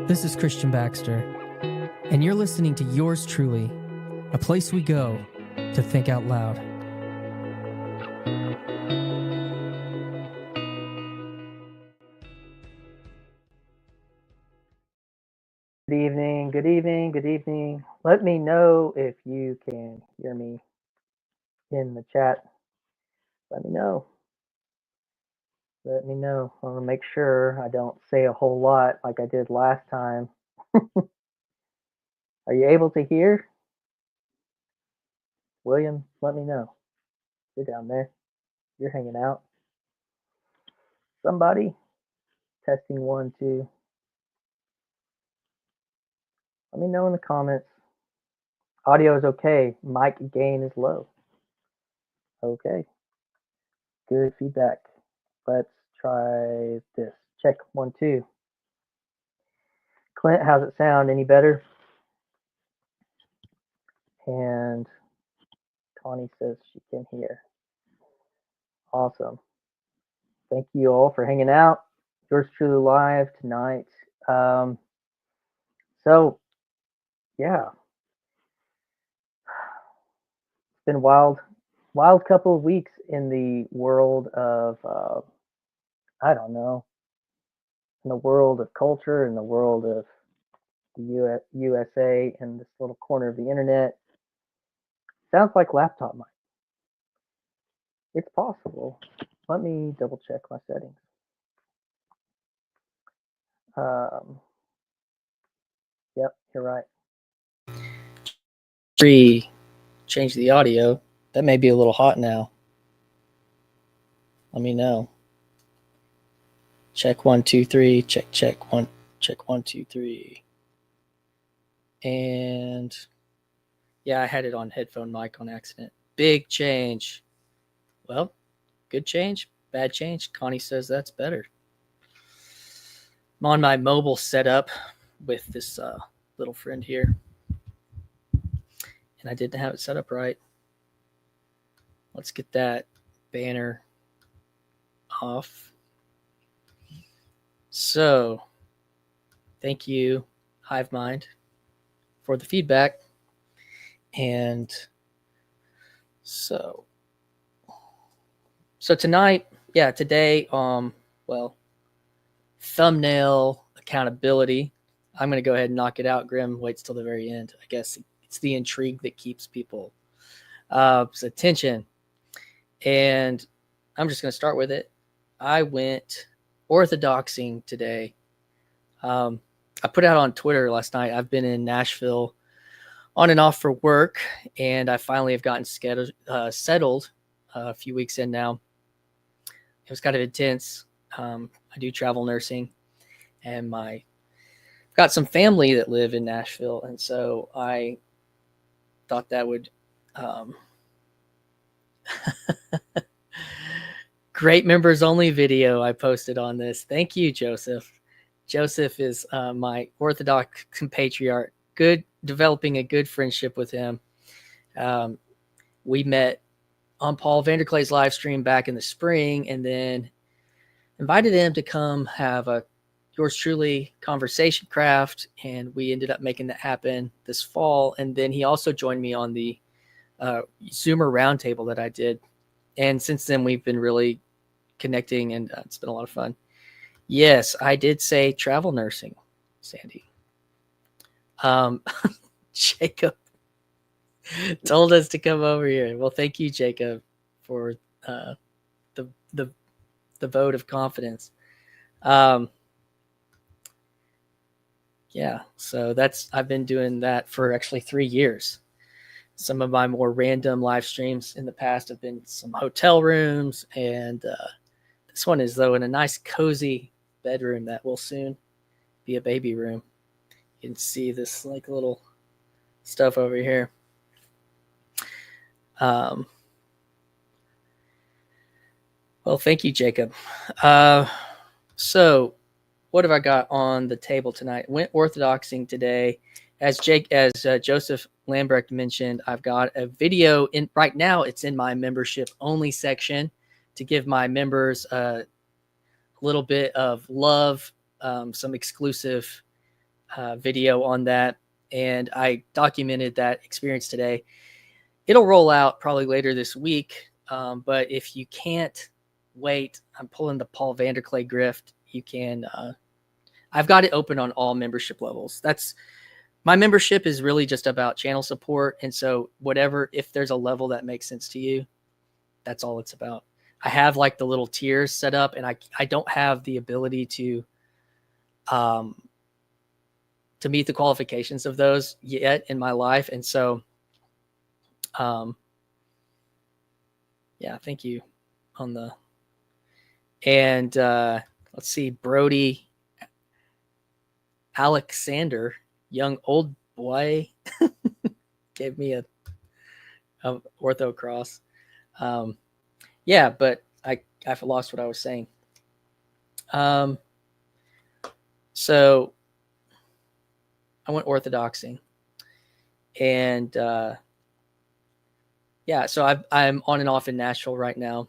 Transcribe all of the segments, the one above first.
This is Christian Baxter, and you're listening to Yours Truly, a place we go to think out loud. Good evening, good evening, good evening. Let me know if you can hear me in the chat. Let me know. Let me know. I want to make sure I don't say a whole lot like I did last time. Are you able to hear? William, let me know. You're down there. You're hanging out. Somebody? Testing 1, 2. Let me know in the comments. Audio is okay. Mic gain is low. Okay. Good feedback. Let's try this. Check 1, 2. Clint, how's it sound? Any better? And Connie says she can hear. Awesome. Thank you all for hanging out. Yours truly live tonight. So, yeah, it's been wild couple of weeks in the world of, I don't know, in the world of culture, in the world of the USA and this little corner of the internet. Sounds like laptop mic. It's possible. Let me double check my settings. Yep, you're right. Change the audio. That may be a little hot now. Let me know. Check 1, 2, 3. Check 1, 2, 3. And yeah, I had it on headphone mic on accident. Big change. Well, good change, bad change. Connie says that's better. I'm on my mobile setup with this little friend here, and I didn't have it set up right. Let's get that banner off. So, thank you, HiveMind, for the feedback. And so tonight, today, thumbnail accountability. I'm going to go ahead and knock it out. Grim waits till the very end. I guess it's the intrigue that keeps people's attention. And I'm just going to start with it. I went Orthodoxing today. I put out on Twitter last night. I've been in Nashville on and off for work, and I finally have gotten settled a few weeks in now. It was kind of intense. I do travel nursing, and I've got some family that live in Nashville, and so I thought that would great members only video I posted on this. Thank you, Joseph. Joseph is my Orthodox compatriot. Developing a good friendship with him. We met on Paul Vanderklay's live stream back in the spring, and then invited him to come have a Yours Truly conversation craft, and we ended up making that happen this fall. And then he also joined me on the Zoomer roundtable that I did, and since then we've been really connecting, and it's been a lot of fun. Yes, I did say travel nursing, Sandy. Jacob told us to come over here. Well, thank you, Jacob, for the vote of confidence. So I've been doing that for actually 3 years. Some of my more random live streams in the past have been some hotel rooms, and this one is, though, in a nice cozy bedroom that will soon be a baby room. You can see this like little stuff over here. Well, thank you, Jacob. So what have I got on the table tonight? Went Orthodoxing today. As Joseph Lambrecht mentioned, I've got a video in right now. It's in my membership only section to give my members a little bit of love, some exclusive video on that, and I documented that experience today. It'll roll out probably later this week, but if you can't wait, I'm pulling the Paul Vanderklay grift. You can. I've got it open on all membership levels. That's my membership is really just about channel support, and so whatever, if there's a level that makes sense to you, that's all it's about. I have like the little tiers set up, and I don't have the ability to meet the qualifications of those yet in my life, and so yeah, thank you on the, and let's see, Brody Alexander, young old boy, gave me a ortho cross. Yeah, but I've lost what I was saying. So I went orthodoxing, and yeah, so I'm on and off in Nashville right now,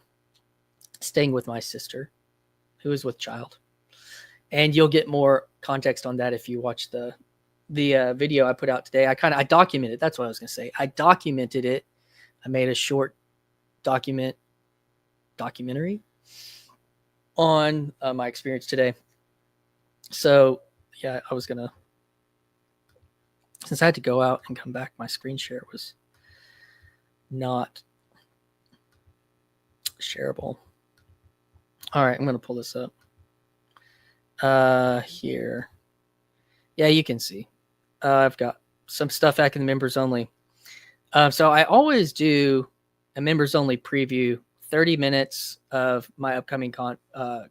staying with my sister, who is with child, and you'll get more context on that if you watch the video I put out today. I documented. That's what I was going to say. I documented it. I made a short documentary on my experience today. So yeah, I was gonna, since I had to go out and come back, my screen share was not shareable. All right, I'm gonna pull this up. Here, yeah, you can see. I've got some stuff back in the members only. So I always do a members only preview, 30 minutes of my upcoming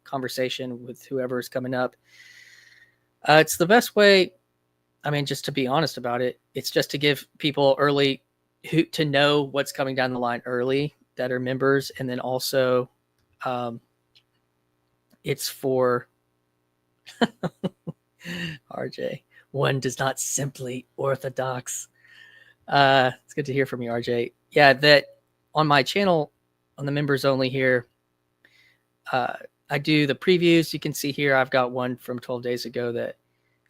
conversation with whoever is coming up. It's the best way. I mean, just to be honest about it, it's just to give people early to know what's coming down the line early that are members. And then also it's for RJ. One does not simply orthodox. It's good to hear from you, RJ. Yeah, that on my channel, on the members only here, I do the previews. You can see here, I've got one from 12 days ago, that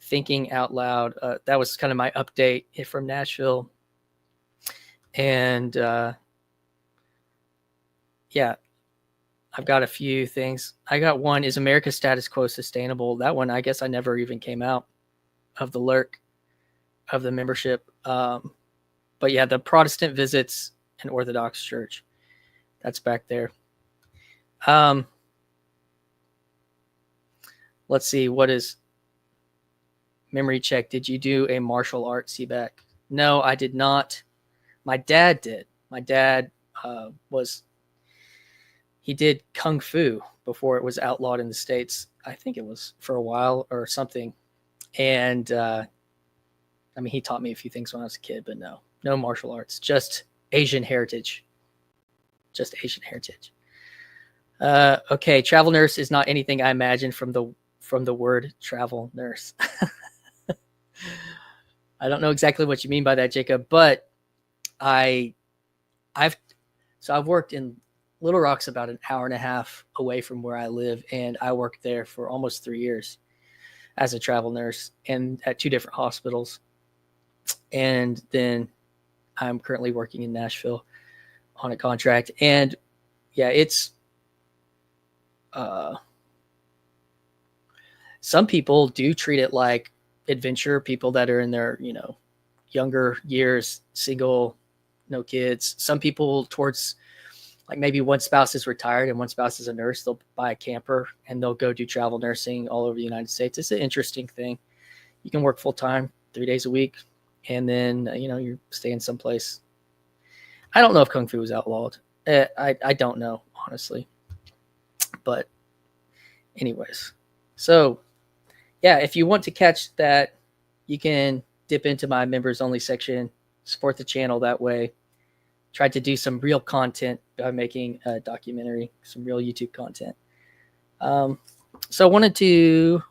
thinking out loud. That was kind of my update from Nashville. And yeah, I've got a few things. I got one, is America's status quo sustainable? That one, I guess I never even came out of the lurk of the membership. But yeah, the Protestant visits an Orthodox church. That's back there. Let's see, what is memory check? Did you do a martial arts CBAC? No, I did not. My dad did. My dad he did Kung Fu before it was outlawed in the States. I think it was for a while or something. And I mean, he taught me a few things when I was a kid, but no martial arts, just Asian heritage. Just Asian heritage. Okay, travel nurse is not anything I imagine from the word travel nurse. I don't know exactly what you mean by that, Jacob, but I've worked in Little Rock's about an hour and a half away from where I live, and I worked there for almost 3 years as a travel nurse and at 2 different hospitals. And then I'm currently working in Nashville on a contract. And yeah, it's some people do treat it like adventure, people that are in their, younger years, single, no kids. Some people towards, like, maybe one spouse is retired and one spouse is a nurse, they'll buy a camper and they'll go do travel nursing all over the United States. It's an interesting thing. You can work full time 3 days a week, and then you're staying someplace. I don't know if Kung Fu was outlawed. I don't know, honestly. But anyways, so yeah, if you want to catch that, you can dip into my members only section, support the channel that way. Tried to do some real content by making a documentary, some real YouTube content. So I wanted to,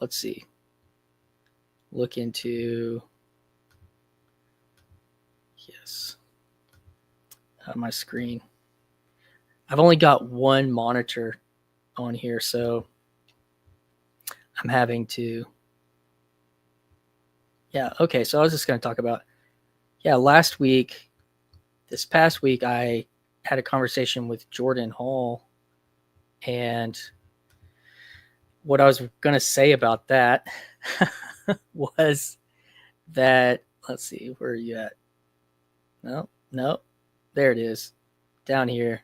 let's see, look into, yes, my screen. I've only got one monitor on here, so I'm having to. Yeah. Okay. So I was just going to talk about, this past week, I had a conversation with Jordan Hall, and what I was going to say about that was that, let's see, where are you at? No, there it is, down here.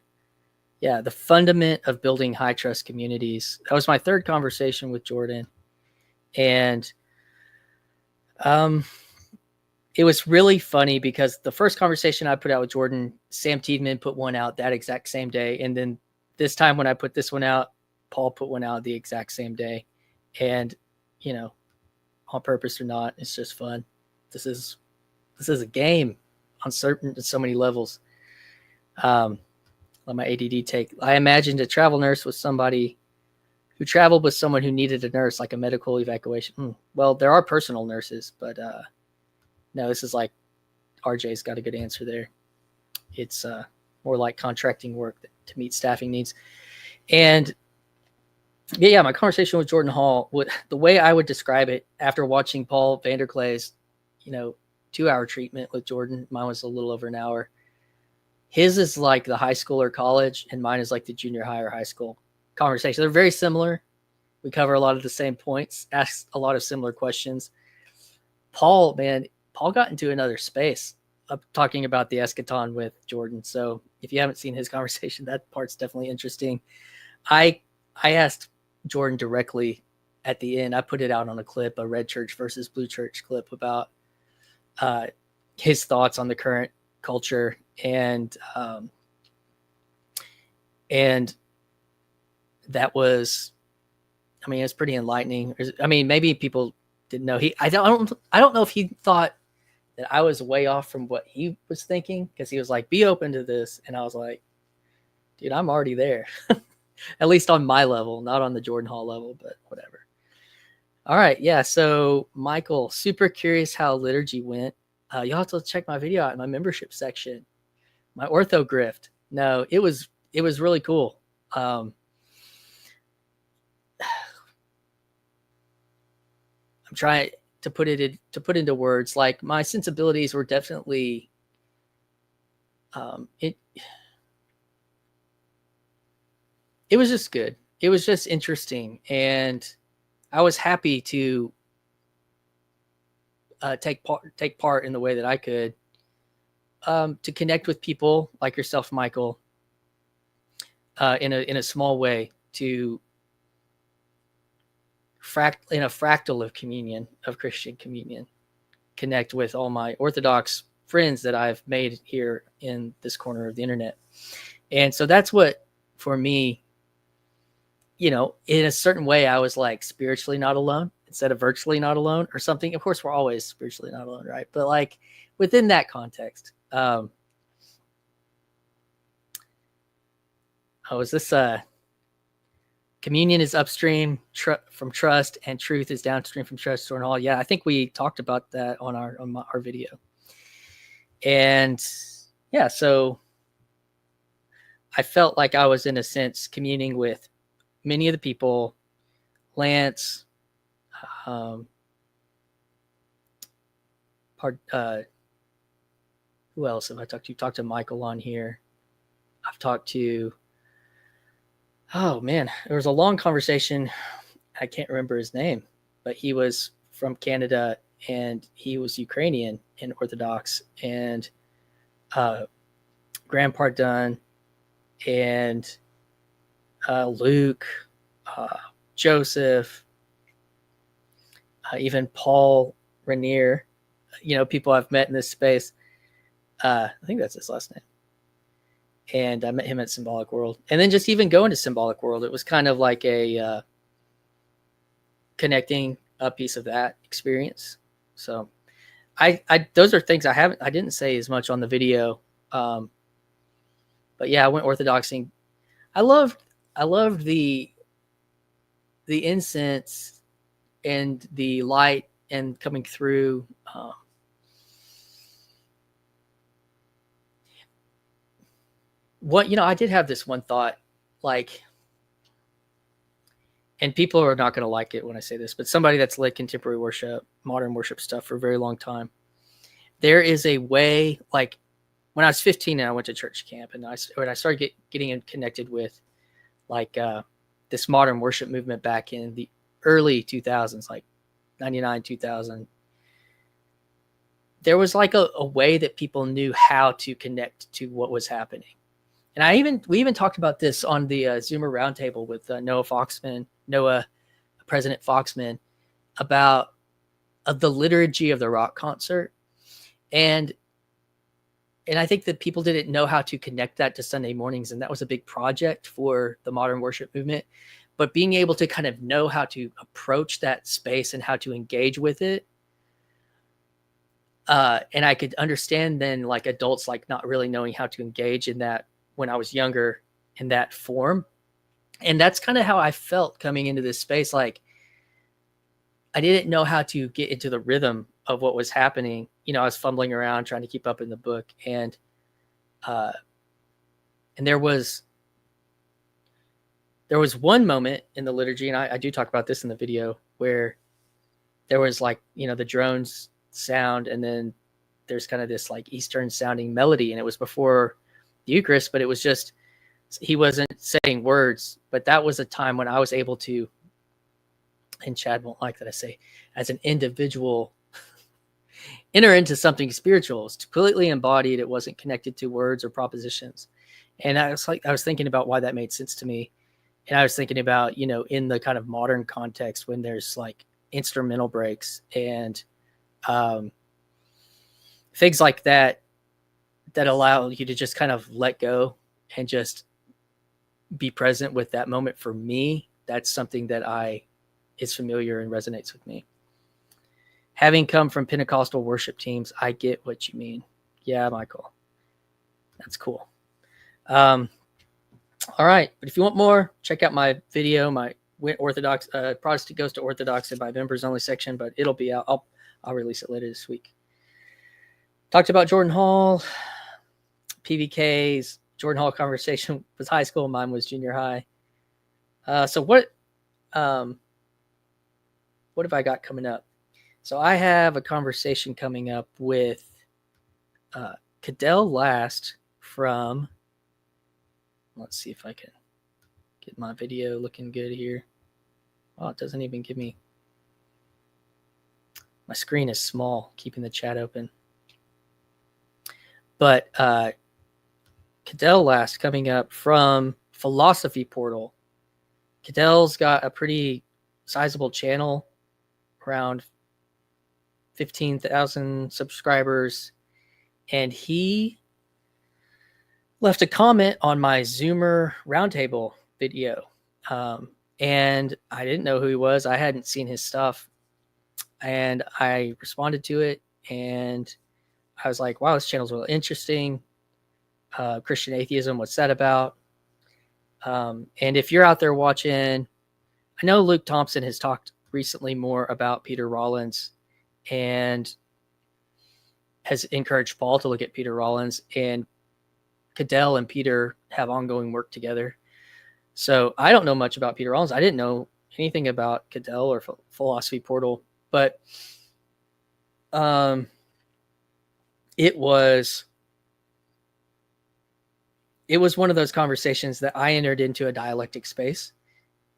Yeah, the fundament of building high trust communities. That was my third conversation with Jordan, and it was really funny because the first conversation I put out with Jordan, Sam Tiedemann put one out that exact same day, and then this time when I put this one out, Paul put one out the exact same day, and you know, on purpose or not, it's just fun. This is a game on so many levels. Let my ADD take. I imagined a travel nurse was somebody who traveled with someone who needed a nurse, like a medical evacuation. Well, there are personal nurses, but no, this is like RJ's got a good answer there. It's more like contracting work to meet staffing needs. And yeah, my conversation with Jordan Hall, the way I would describe it after watching Paul Vanderklay's, 2-hour treatment with Jordan, mine was a little over an hour. His is like the high school or college, and mine is like the junior high or high school conversation. They're very similar. We cover a lot of the same points, ask a lot of similar questions. Paul got into another space talking about the eschaton with Jordan. So if you haven't seen his conversation, that part's definitely interesting. I asked Jordan directly at the end. I put it out on a clip, a red church versus blue church clip, about his thoughts on the current culture, and that was, it's pretty enlightening. Maybe people didn't know. I don't know if he thought that I was way off from what he was thinking, because he was like, be open to this. And I was like, dude, I'm already there. At least on my level, not on the Jordan Hall level, but whatever. All right. Yeah. So Michael, super curious how liturgy went. You'll have to check my video out in my membership section, my ortho grift. No, it was really cool. I'm trying to put into words. Like, my sensibilities were definitely, it was just good. It was just interesting, and I was happy to take part in the way that I could, to connect with people like yourself, Michael, in a small way, to in a fractal of communion, of Christian communion, connect with all my Orthodox friends that I've made here in this corner of the internet. And so that's what, for me, in a certain way, I was like spiritually not alone instead of virtually not alone or something. Of course, we're always spiritually not alone, right? But like within that context, is this communion is upstream from trust, and truth is downstream from trust and all. Yeah, I think we talked about that on our video. And yeah, so I felt like I was, in a sense, communing with many of the people, Lance, who else have I talked to? Talked to Michael on here. I've talked to, oh man, there was a long conversation. I can't remember his name, but he was from Canada, and he was Ukrainian and Orthodox, and Graham Pardun, and Luke, Joseph, even Paul Rainier, people I've met in this space. I think that's his last name. And I met him at Symbolic World. And then just even going to Symbolic World, it was kind of like a connecting a piece of that experience. So I those are things I didn't say as much on the video. But yeah, I went Orthodoxing. I loved the incense and the light and coming through. I did have this one thought, like, and people are not going to like it when I say this, but somebody that's led contemporary worship, modern worship stuff for a very long time, there is a way, like when I was 15 and I went to church camp, and when I started getting connected with like this modern worship movement back in the early 2000s, like 99, 2000, there was like a way that people knew how to connect to what was happening. And we even talked about this on the Zoomer roundtable with President Foxman, about the liturgy of the rock concert. And I think that people didn't know how to connect that to Sunday mornings, and that was a big project for the modern worship movement. But being able to kind of know how to approach that space and how to engage with it, and I could understand then like adults like not really knowing how to engage in that when I was younger in that form. And that's kind of how I felt coming into this space. Like I didn't know how to get into the rhythm of what was happening. You know, I was fumbling around trying to keep up in the book, and there was one moment in the liturgy, and I do talk about this in the video, where there was like, you know, the drones sound, and then there's kind of this like Eastern sounding melody, and it was before the Eucharist, but it was just, he wasn't saying words, but that was a time when I was able to, and Chad won't like that I say, as an individual, enter into something spiritual. It's completely embodied. It wasn't connected to words or propositions. And I was thinking about why that made sense to me. And I was thinking about, you know, in the kind of modern context when there's like instrumental breaks and things like that, that allow you to just kind of let go and just be present with that moment. For me, that's something that is familiar and resonates with me. Having come from Pentecostal worship teams, I get what you mean. Yeah, Michael. That's cool. All right. But if you want more, check out my video, my Orthodox Protestant Goes to Orthodox in my members only section, but it'll be out. I'll release it later this week. Talked about Jordan Hall, PVK's Jordan Hall conversation was high school. Mine was junior high. So what have I got coming up? So I have a conversation coming up with Cadell Last from, let's see if I can get my video looking good here. Oh, it doesn't even give me, my screen is small, keeping the chat open. But Cadell Last coming up from Philosophy Portal. Cadell's got a pretty sizable channel, around 15,000 subscribers, and he left a comment on my Zoomer roundtable video, and I didn't know who he was. I hadn't seen his stuff, and I responded to it, and I was like, wow, this channel's really interesting. Christian atheism, what's that about? And if you're out there watching, I know Luke Thompson has talked recently more about Peter Rollins and has encouraged Paul to look at Peter Rollins, and Cadell and Peter have ongoing work together. So I don't know much about Peter Rollins. I didn't know anything about Cadell or Philosophy Portal, but it was one of those conversations that I entered into a dialectic space,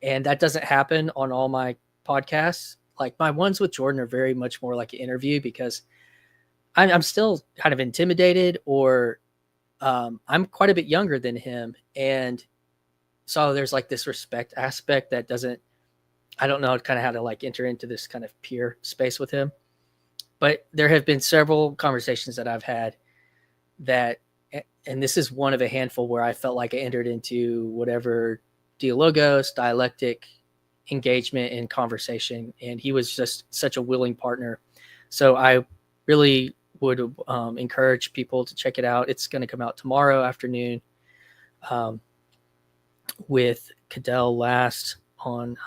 and that doesn't happen on all my podcasts. Like my ones with Jordan are very much more like an interview, because I'm still kind of intimidated, or I'm quite a bit younger than him. And so there's like this respect aspect that I don't know kind of how to like enter into this kind of peer space with him. But there have been several conversations that I've had that, and this is one of a handful where I felt like I entered into whatever dialogos, dialectic engagement and conversation. And he was just such a willing partner. So I really would encourage people to check it out. It's going to come out tomorrow afternoon with Cadell Last on,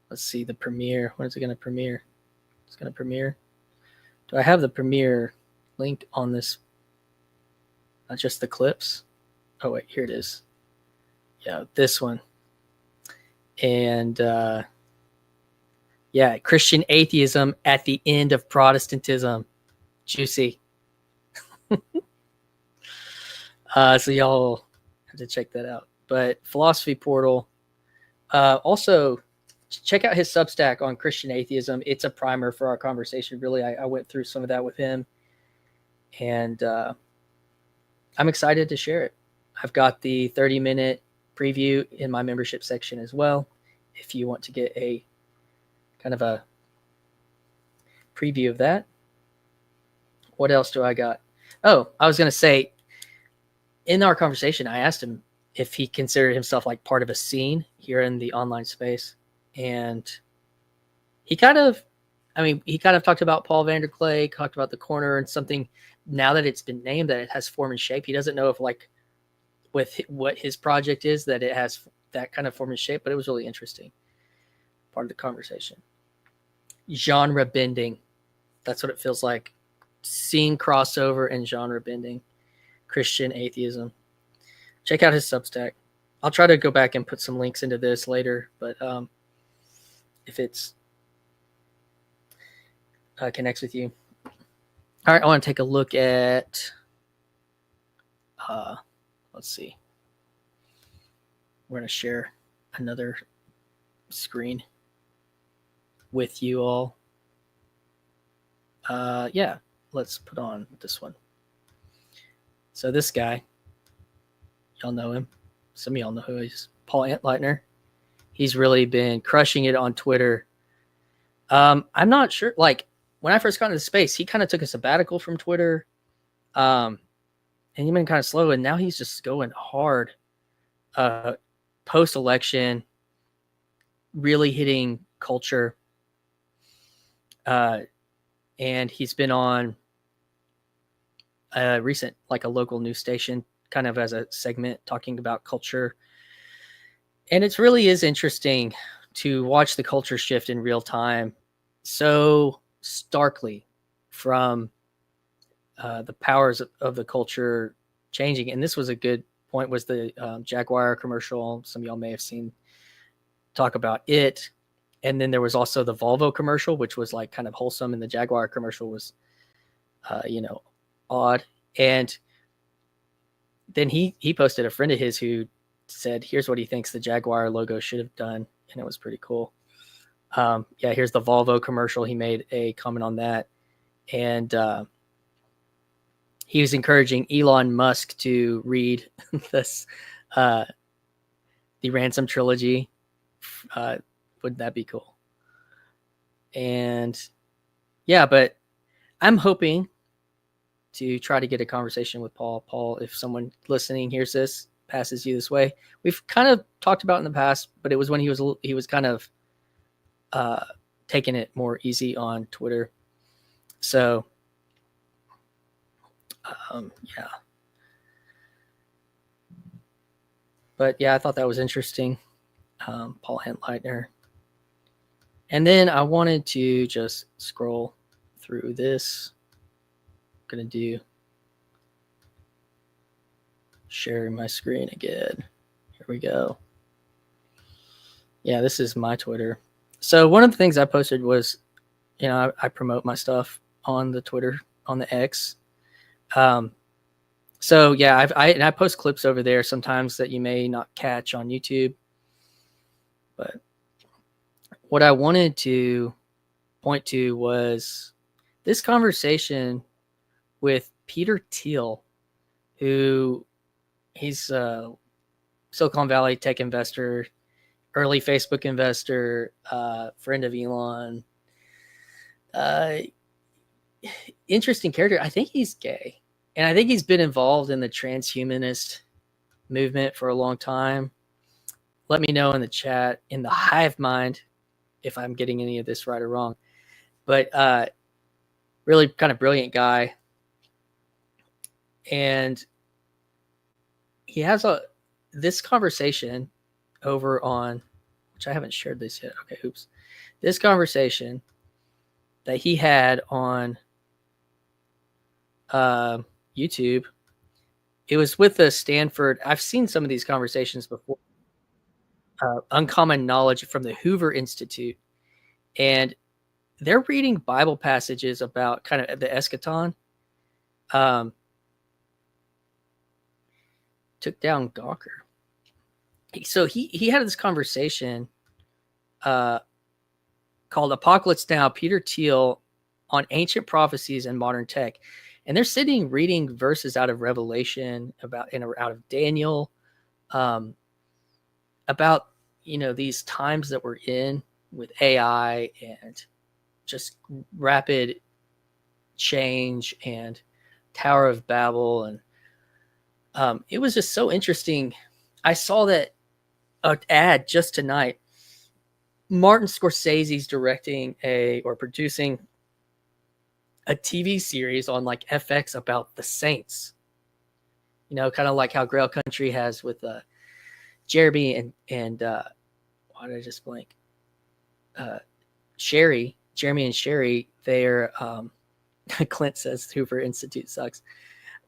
let's see, the premiere. When is it going to premiere? It's going to premiere. Do I have the premiere linked on this? Not just the clips. Oh, wait, here it is. Yeah, this one. And yeah, Christian atheism at the end of Protestantism. Juicy. So y'all have to check that out. But Philosophy Portal. Also, check out his Substack on Christian atheism. It's a primer for our conversation. Really, I went through some of that with him. And I'm excited to share it. I've got the 30-minute preview in my membership section as well. If you want to get a kind of a preview of that. What else do I got? Oh, I was going to say, in our conversation, I asked him if he considered himself like part of a scene here in the online space. And he kind of talked about Paul Vanderklay, talked about the corner and something. Now that it's been named, that it has form and shape. He doesn't know if like with what his project is, that it has that kind of form and shape, but it was really interesting. Part of the conversation. Genre bending. That's what it feels like. Scene crossover and genre bending. Christian atheism. Check out his Substack. I'll try to go back and put some links into this later, but if it's connects with you. All right, I want to take a look at, let's see. We're going to share another screen with you all. Yeah, let's put on this one. So this guy, y'all know him. Some of y'all know who he is. Paul Antleitner. He's really been crushing it on Twitter. I'm not sure. Like when I first got into space, he kind of took a sabbatical from Twitter. And he's been kind of slow. And now he's just going hard. Post-election, really hitting culture. And he's been on a recent, like a local news station, kind of as a segment talking about culture. And it really is interesting to watch the culture shift in real time so starkly from the powers of the culture changing. And this was a good point, was the Jaguar commercial. Some of y'all may have seen talk about it. And then there was also the Volvo commercial, which was like kind of wholesome, and the Jaguar commercial was, odd. And then he posted a friend of his who said, here's what he thinks the Jaguar logo should have done. And it was pretty cool. Yeah, here's the Volvo commercial. He made a comment on that. And he was encouraging Elon Musk to read this, the Ransom trilogy. Wouldn't that be cool? And yeah, but I'm hoping to try to get a conversation with Paul. Paul, if someone listening hears this, passes you this way. We've kind of talked about in the past, but it was when he was kind of taking it more easy on Twitter. So yeah. But yeah, I thought that was interesting. Paul Hentleitner. And then I wanted to just scroll through this. I'm going to do sharing my screen again. Here we go. Yeah, this is my Twitter. So one of the things I posted was, I promote my stuff on the Twitter, on the X. So yeah, I post clips over there sometimes that you may not catch on YouTube. But what I wanted to point to was this conversation with Peter Thiel, who he's a Silicon Valley tech investor, early Facebook investor, friend of Elon. Interesting character. I think he's gay. And I think he's been involved in the transhumanist movement for a long time. Let me know in the chat, in the hive mind, if I'm getting any of this right or wrong. But really kind of brilliant guy. And he has this conversation over on, which I haven't shared this yet. Okay, oops. This conversation that he had on YouTube, it was with the Stanford. I've seen some of these conversations before. Uncommon Knowledge from the Hoover Institute, and they're reading Bible passages about kind of the eschaton. Took down Gawker. So he had this conversation called Apocalypse Now, Peter Thiel on ancient prophecies and modern tech. And they're sitting reading verses out of Revelation, out of Daniel, about, these times that we're in with AI and just rapid change and Tower of Babel. And it was just so interesting. I saw that ad just tonight. Martin Scorsese's directing or producing a TV series on like FX about the saints. Kind of like how Grail Country has with Jeremy and why did I just blank? Jeremy and Sherry. They're Clint says Hoover Institute sucks.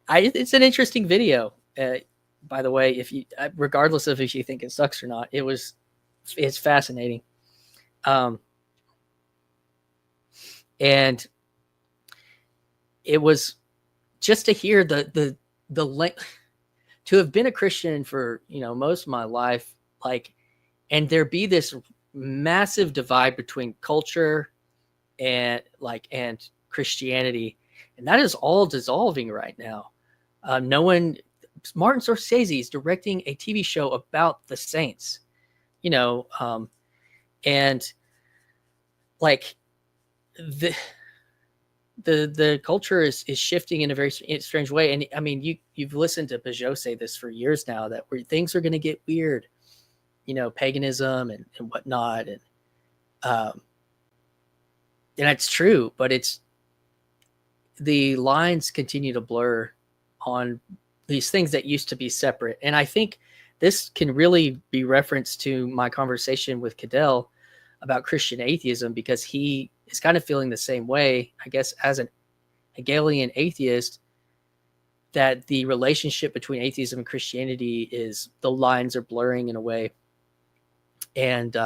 It's an interesting video. By the way, if you, regardless of if you think it sucks or not, it's fascinating. And it was just to hear the to have been a Christian for, most of my life, and there be this massive divide between culture and Christianity. And that is all dissolving right now. Martin Scorsese is directing a TV show about the saints, and like the culture is shifting in a very strange way. And I mean, you've listened to Peugeot say this for years now, that things are going to get weird, paganism and whatnot. And that's true, but the lines continue to blur on these things that used to be separate. And I think this can really be referenced to my conversation with Cadell about Christian atheism, because he is kind of feeling the same way, I guess, as an Hegelian atheist, that the relationship between atheism and Christianity the lines are blurring in a way. And,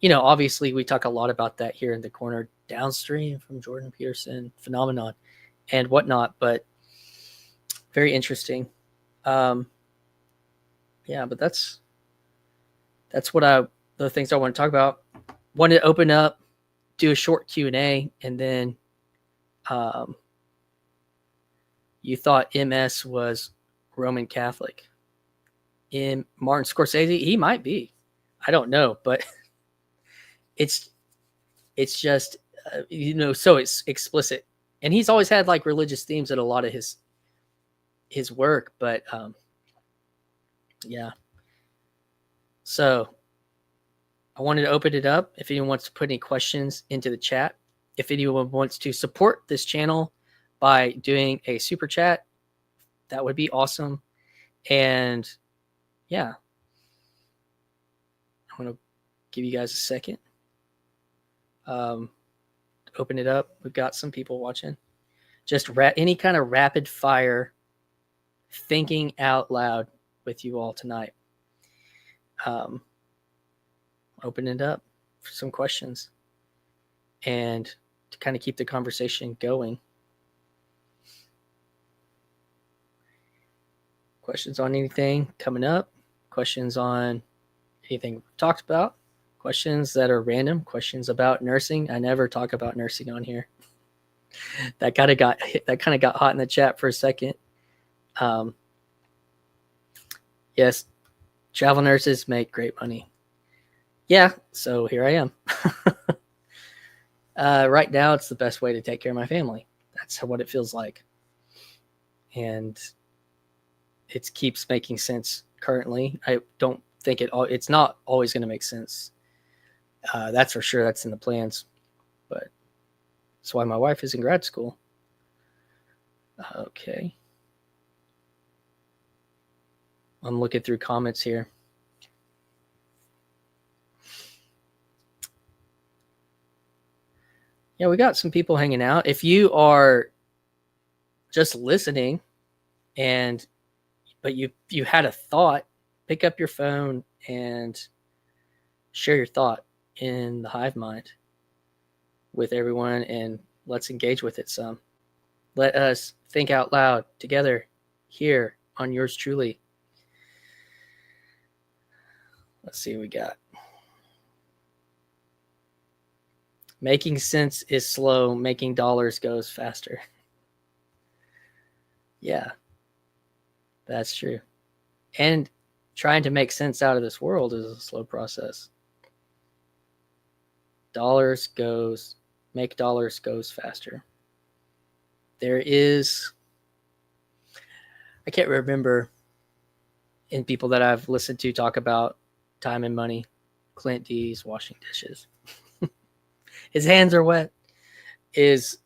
obviously we talk a lot about that here in the corner, downstream from Jordan Peterson phenomenon and whatnot, but very interesting. But that's the things I want to talk about. Want to open up, do a short Q&A, and then you thought MS was Roman Catholic. In Martin Scorsese, he might be. I don't know, but it's just so it's explicit, and he's always had like religious themes in a lot of his work. But so I wanted to open it up. If anyone wants to put any questions into the chat, if anyone wants to support this channel by doing a super chat, that would be awesome. And I'm going to give you guys a second. Open it up. We've got some people watching. Just any kind of rapid fire thinking out loud with you all tonight. Open it up for some questions and to kind of keep the conversation going. Questions on anything coming up? Questions on anything we've talked about? Questions that are random? Questions about nursing? I never talk about nursing on here. That kind of got hot in the chat for a second. Yes, travel nurses make great money. Yeah, so here I am. Right now, it's the best way to take care of my family. That's what it feels like. And it keeps making sense currently. I don't think it's not always going to make sense. That's for sure. That's in the plans. But that's why my wife is in grad school. Okay. I'm looking through comments here. Yeah, we got some people hanging out. If you are just listening but you had a thought, pick up your phone and share your thought in the hive mind with everyone, and let's engage with it some. Let us think out loud together here on yours truly. Let's see what we got. Making sense is slow. Making dollars goes faster. Yeah, that's true. And trying to make sense out of this world is a slow process. Make dollars goes faster. There is, I can't remember in people that I've listened to talk about time and money. Clint D's washing dishes. His hands are wet. Is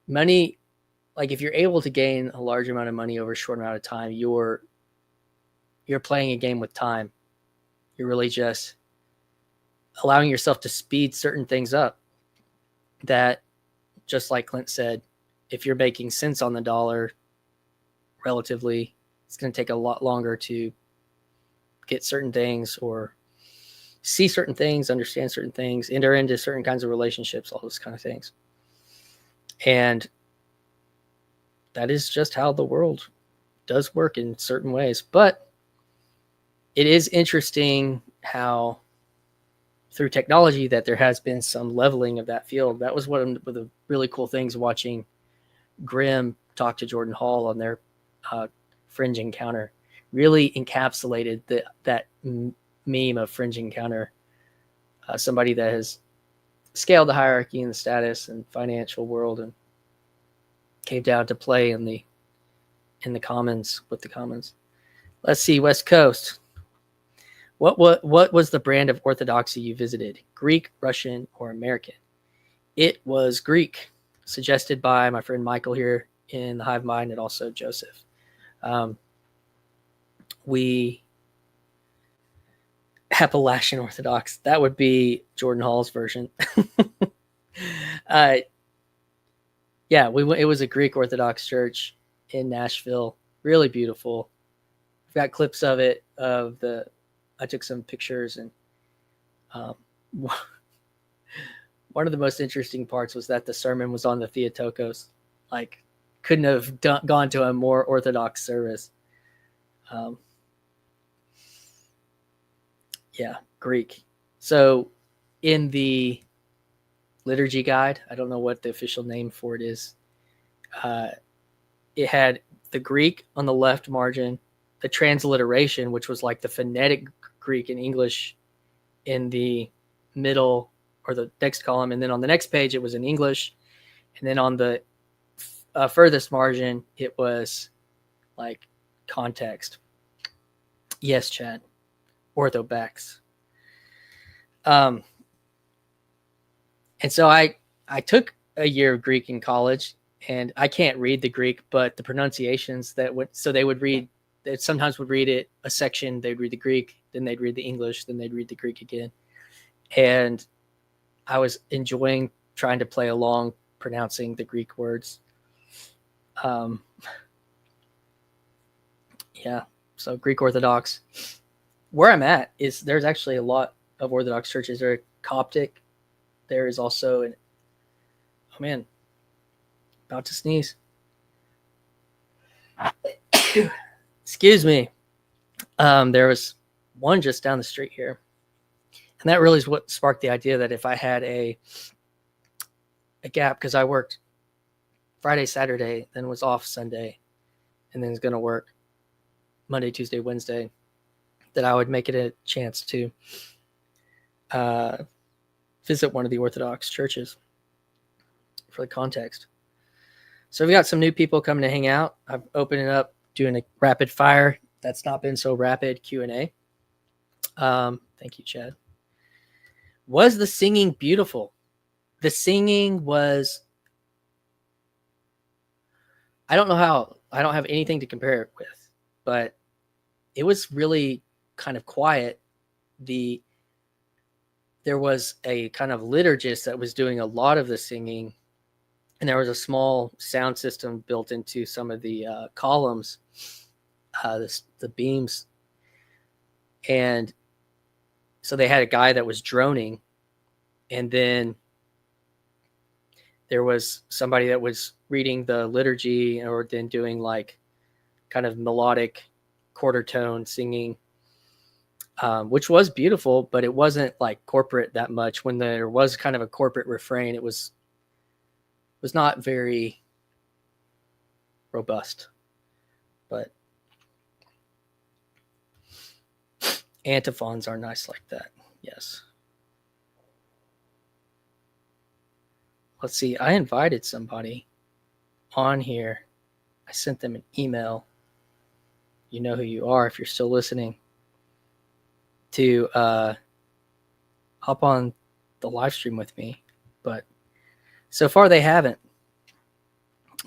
money, like if you're able to gain a large amount of money over a short amount of time, you're playing a game with time. You're really just allowing yourself to speed certain things up that, just like Clint said, if you're making sense on the dollar relatively, it's going to take a lot longer to get certain things or see certain things, understand certain things, enter into certain kinds of relationships, all those kind of things. And that is just how the world does work in certain ways. But it is interesting how through technology that there has been some leveling of that field. That was one of the really cool things watching Grimm talk to Jordan Hall on their Fringe Encounter. Really encapsulated that meme of Fringe Encounter. Somebody that has scaled the hierarchy and the status and financial world and came down to play in the commons with the commons. Let's see, West Coast. What was the brand of orthodoxy you visited? Greek, Russian, or American? It was Greek, suggested by my friend Michael here in the Hive Mind, and also Joseph. We Appalachian Orthodox. That would be Jordan Hall's version. Yeah, it was a Greek Orthodox church in Nashville. Really beautiful. I've got clips of it. I took some pictures, and one of the most interesting parts was that the sermon was on the Theotokos. Like, couldn't have gone to a more Orthodox service. Yeah, Greek. So in the liturgy guide, I don't know what the official name for it is. It had the Greek on the left margin, the transliteration, which was like the phonetic Greek in English, in the middle or the next column. And then on the next page, it was in English. And then on the furthest margin, it was like context. Yes, Chad. Orthobax. And so I took a year of Greek in college, and I can't read the Greek, but the pronunciations they would read, they sometimes would read it a section, they'd read the Greek, then they'd read the English, then they'd read the Greek again. And I was enjoying trying to play along, pronouncing the Greek words. Yeah, so Greek Orthodox. Where I'm at is there's actually a lot of Orthodox churches. There are Coptic. There is also oh man, about to sneeze. Excuse me. There was one just down the street here. And that really is what sparked the idea that if I had a gap, because I worked Friday, Saturday, then was off Sunday, and then was going to work Monday, Tuesday, Wednesday, that I would make it a chance to visit one of the Orthodox churches for the context. So we got some new people coming to hang out. I'm opening up, doing a rapid fire. That's not been so rapid Q&A. Thank you, Chad. Was the singing beautiful? The singing was, I don't have anything to compare it with, but it was really kind of quiet. There was a kind of liturgist that was doing a lot of the singing, and there was a small sound system built into some of the columns, the beams, and so they had a guy that was droning, and then there was somebody that was reading the liturgy or then doing like kind of melodic quarter tone singing, which was beautiful, but it wasn't like corporate that much. When there was kind of a corporate refrain, it was not very robust. But antiphons are nice like that. Yes. Let's see. I invited somebody on here. I sent them an email. You know who you are if you're still listening. To hop on the live stream with me, but so far they haven't.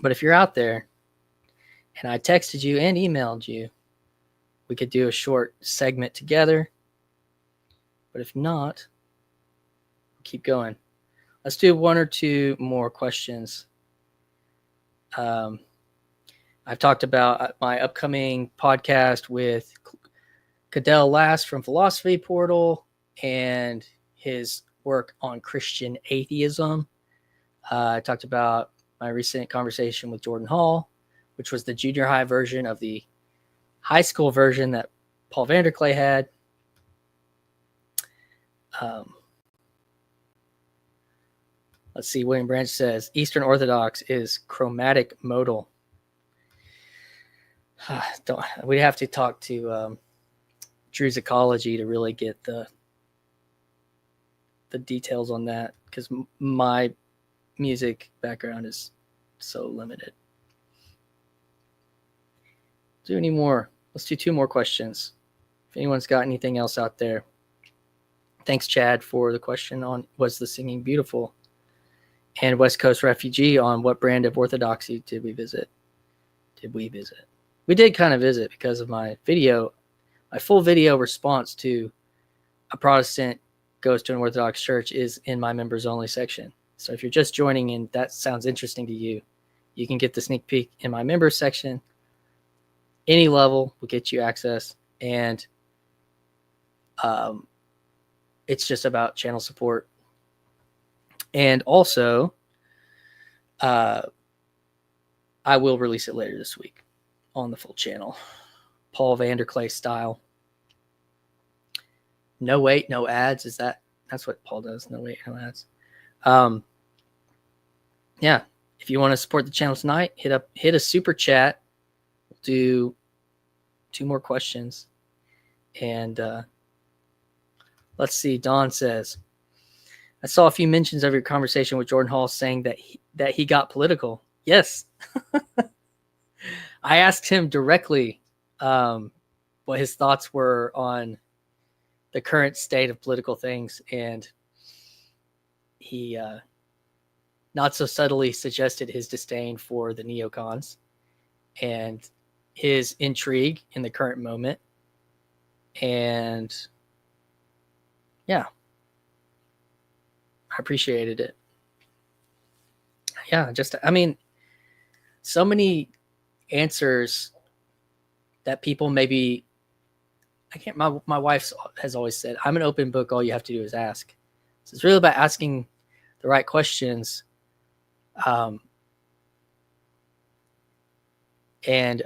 But if you're out there and I texted you and emailed you, we could do a short segment together. But if not, keep going. Let's do one or two more questions. I've talked about my upcoming podcast with Cadell Last from Philosophy Portal and his work on Christian atheism. I talked about my recent conversation with Jordan Hall, which was the junior high version of the high school version that Paul Vanderklay had. Let's see. William Branch says Eastern Orthodox is chromatic modal. We'd have to talk to Drew's Ecology to really get the details on that, because my music background is so limited. Do any more? Let's do two more questions. If anyone's got anything else out there. Thanks, Chad, for the question on was the singing beautiful? And West Coast Refugee on what brand of Orthodoxy did we visit? We did kind of visit because of my full video response to a Protestant goes to an Orthodox church is in my members only section. So if you're just joining and that sounds interesting to you, you can get the sneak peek in my members section. Any level will get you access, and it's just about channel support. And also, I will release it later this week on the full channel, Paul Vanderklay style. No wait, no ads. That's what Paul does? No wait, no ads. Yeah. If you want to support the channel tonight, hit a super chat. We'll do two more questions. And let's see. Don says, I saw a few mentions of your conversation with Jordan Hall saying that he got political. Yes. I asked him directly what his thoughts were on the current state of political things, and he not so subtly suggested his disdain for the neocons and his intrigue in the current moment. And yeah, I appreciated it. Yeah, so many answers that people maybe my wife has always said, I'm an open book. All you have to do is ask. So it's really about asking the right questions, and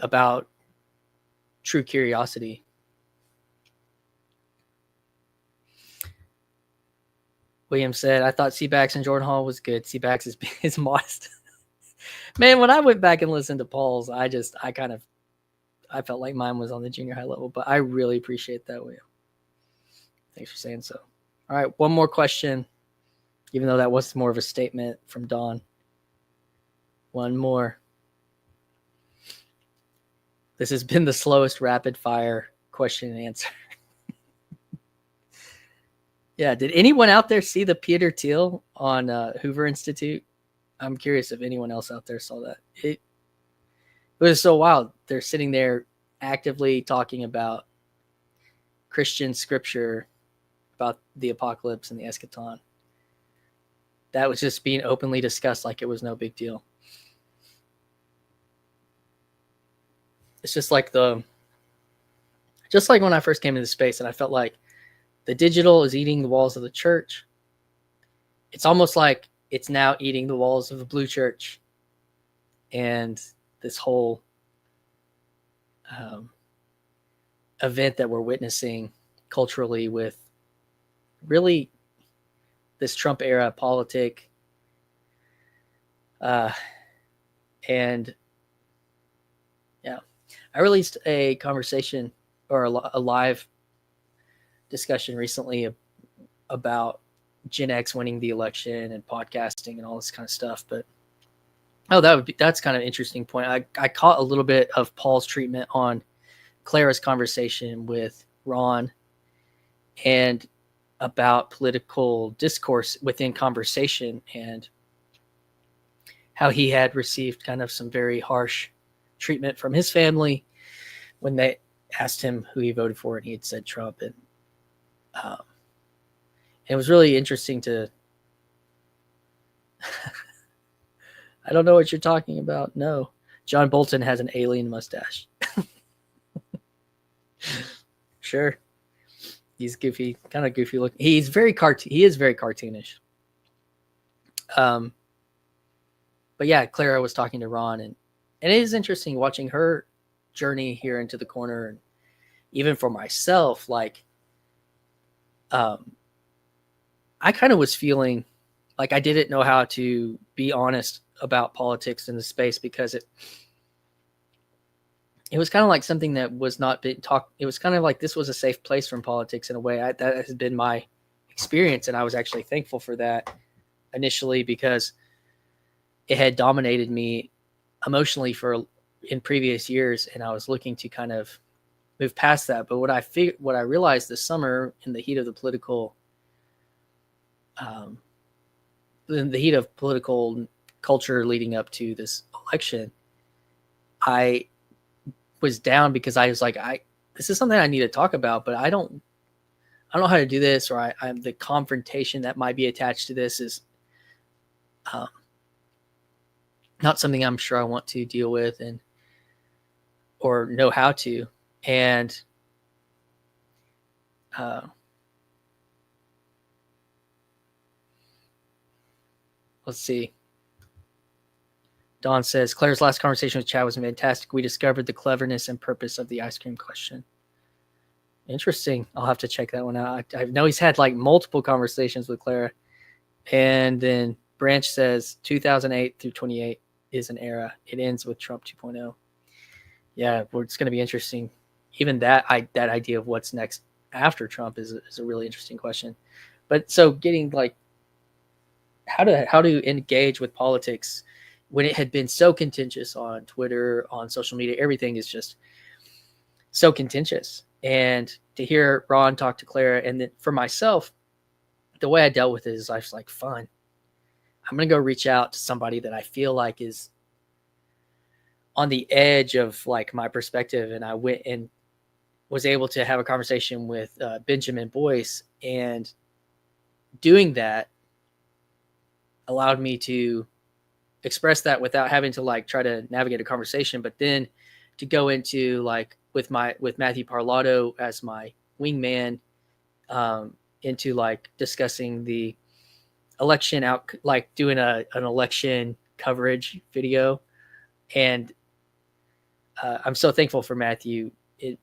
about true curiosity. William said, I thought Seabax and Jordan Hall was good. Seabax is modest. Man, when I went back and listened to Paul's, I felt like mine was on the junior high level, but I really appreciate that, William. Thanks for saying so. All right, one more question, even though that was more of a statement from Don. One more. This has been the slowest rapid fire question and answer. Yeah, did anyone out there see the Peter Thiel on Hoover Institute? I'm curious if anyone else out there saw that. It was so wild. They're sitting there actively talking about Christian scripture, about the apocalypse and the eschaton. That was just being openly discussed like it was no big deal. It's just like when I first came into space, and I felt like the digital is eating the walls of the church. It's almost like it's now eating the walls of the blue church, and this whole um, event that we're witnessing culturally with really this Trump era politic, uh, and yeah, I released a conversation or a live discussion recently about Gen X winning the election and podcasting and all this kind of stuff. But that's kind of an interesting point. I caught a little bit of Paul's treatment on Clara's conversation with Ron and about political discourse within conversation, and how he had received kind of some very harsh treatment from his family when they asked him who he voted for, and he had said Trump. And it was really interesting to I don't know what you're talking about. No. John Bolton has an alien mustache. Sure. He's goofy, kind of goofy looking. He is very cartoonish. But yeah, Clara was talking to Ron, and it is interesting watching her journey here into the corner, and even for myself, like I kind of was feeling like I didn't know how to be honest about politics in the space, because it was kind of like something that was not being talked. It was kind of like this was a safe place from politics in a way. That has been my experience, and I was actually thankful for that initially, because it had dominated me emotionally in previous years, and I was looking to kind of move past that. But what I realized this summer in the heat of the political, in the heat of political culture leading up to this election, I was down because I was like, this is something I need to talk about, but I don't know how to do this, or I'm the confrontation that might be attached to this is not something I'm sure I want to deal with and or know how to. And let's see. Don says, Claire's last conversation with Chad was fantastic. We discovered the cleverness and purpose of the ice cream question. Interesting. I'll have to check that one out. I know he's had like multiple conversations with Clara. And then Branch says 2008 through 28 is an era. It ends with Trump 2.0. Yeah, it's going to be interesting. Even that idea of what's next after Trump is a really interesting question. But so getting like how to engage with politics when it had been so contentious on Twitter, on social media, everything is just so contentious. And to hear Ron talk to Clara, and then for myself, the way I dealt with it is I was like, fine, I'm going to go reach out to somebody that I feel like is on the edge of like my perspective. And I went and was able to have a conversation with Benjamin Boyce, and doing that allowed me to express that without having to like try to navigate a conversation, but then to go into like with Matthew Parlato as my wingman, into like discussing the election out, like doing an election coverage video. And I'm so thankful for Matthew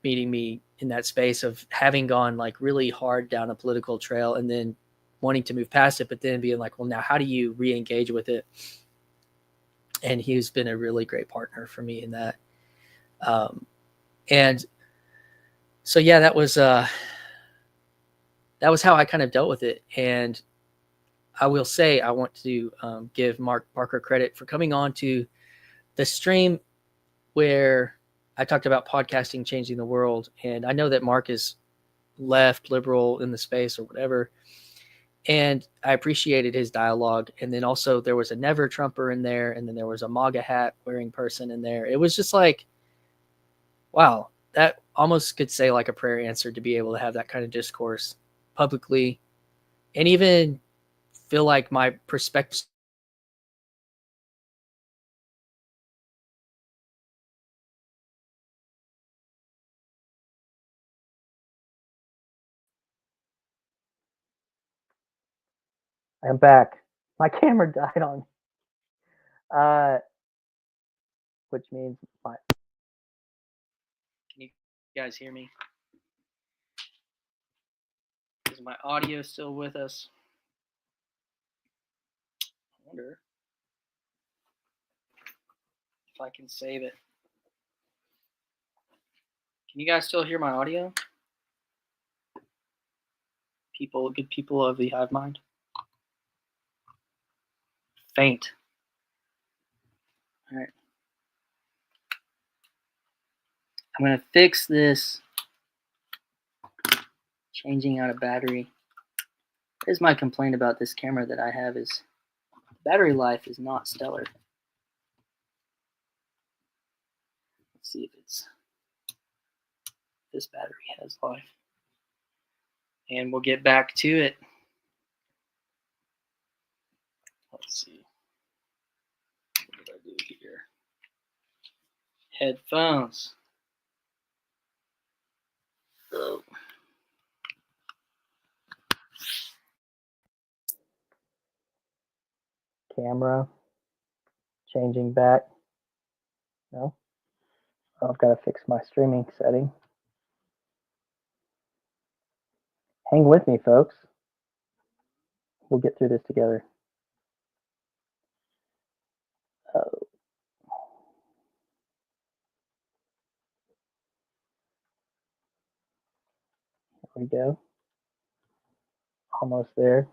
meeting me in that space of having gone like really hard down a political trail and then wanting to move past it, but then being like, well, now how do you re-engage with it? And he's been a really great partner for me in that. And so, yeah, that was how I kind of dealt with it. And I will say, I want to give Mark Parker credit for coming on to the stream where I talked about podcasting changing the world. And I know that Mark is left, liberal in the space or whatever. And I appreciated his dialogue. And then also there was a never Trumper in there. And then there was a MAGA hat wearing person in there. It was just like, wow, that almost could say like a prayer answered to be able to have that kind of discourse publicly, and even feel like my perspective. I'm back. My camera died on me. Which means my Can you guys hear me? Is my audio still with us? I wonder if I can save it. Can you guys still hear my audio? People, good people of the hive mind. Faint. All right. I'm going to fix this changing out a battery. Here's my complaint about this camera that I have is battery life is not stellar. Let's see if this battery has life. And we'll get back to it. Let's see. What did I do here? Headphones. Oh. camera changing back. No? Oh, I've got to fix my streaming setting. Hang with me, folks. We'll get through this together. Oh. Here we go. Almost there.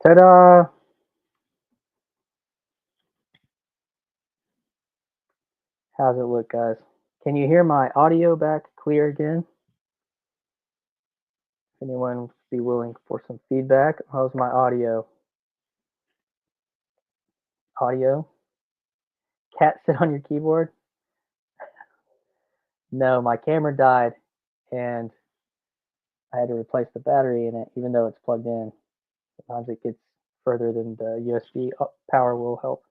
Ta-da! How's it look, guys? Can you hear my audio back clear again? If anyone would be willing for some feedback, how's my audio? Audio? Cat, sit on your keyboard? No, my camera died, and I had to replace the battery in it, even though it's plugged in. Sometimes it gets further than the USB power will help.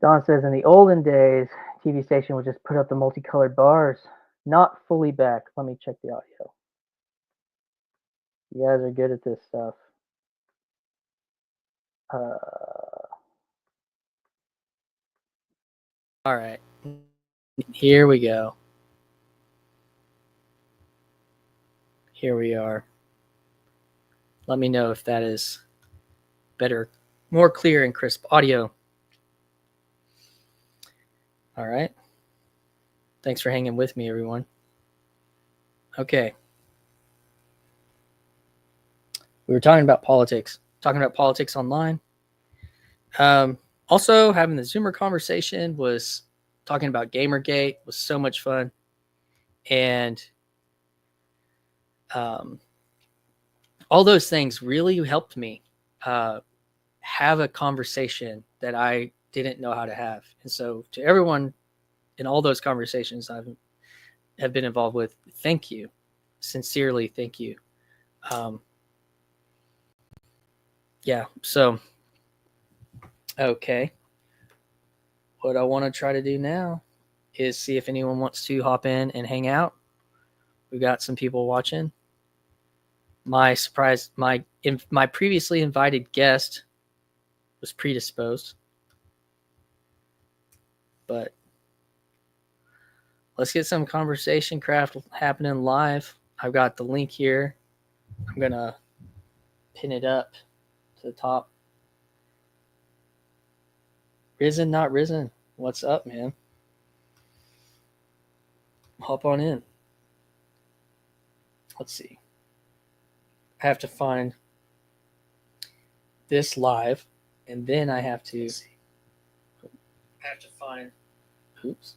Don says, in the olden days, TV station would just put up the multicolored bars. Not fully back. Let me check the audio. You guys are good at this stuff. All right. Here we go. Here we are. Let me know if that is better, more clear and crisp audio. All right. Thanks for hanging with me, everyone. Okay. We were talking about politics online. Also, having the Zoomer conversation was talking about Gamergate was so much fun. And all those things really helped me have a conversation that I didn't know how to have. And so to everyone in all those conversations I have been involved with, thank you. Sincerely, thank you. Yeah, so, okay. What I want to try to do now is see if anyone wants to hop in and hang out. We've got some people watching. My previously invited guest was predisposed, but let's get some conversation craft happening live. I've got the link here. I'm gonna pin it up to the top. Risen, not risen. What's up, man? Hop on in. Let's see. I have to find this live, and then I have to find. Oops.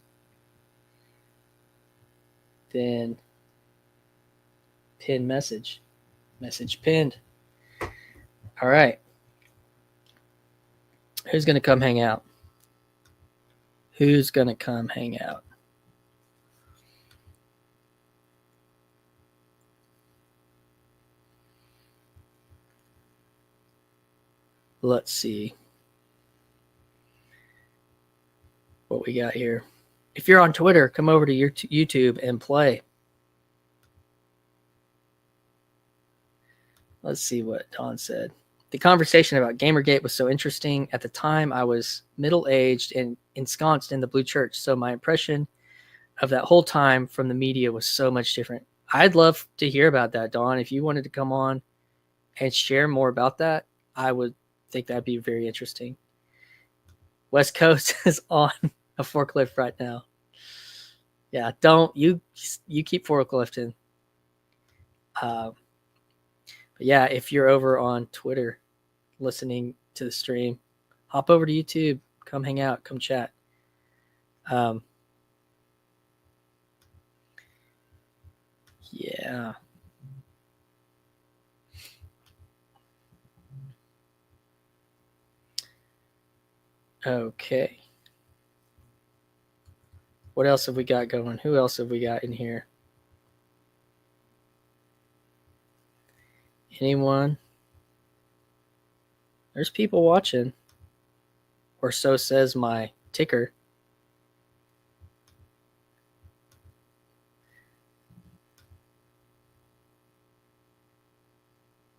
Then pin message. Message pinned. All right. Who's going to come hang out? Who's going to come hang out? Let's see what we got here. If you're on Twitter, come over to your YouTube and play. Let's see what Don said. The conversation about Gamergate was so interesting. At the time, I was middle-aged and ensconced in the Blue Church, so my impression of that whole time from the media was so much different. I'd love to hear about that, Don. If you wanted to come on and share more about that, I would think that'd be very interesting. West Coast is on a forklift right now. Yeah, don't you keep forklifting. But yeah, if you're over on Twitter listening to the stream, hop over to YouTube, come hang out, come chat. Yeah. Okay. What else have we got going? Who else have we got in here? Anyone? There's people watching. Or so says my ticker.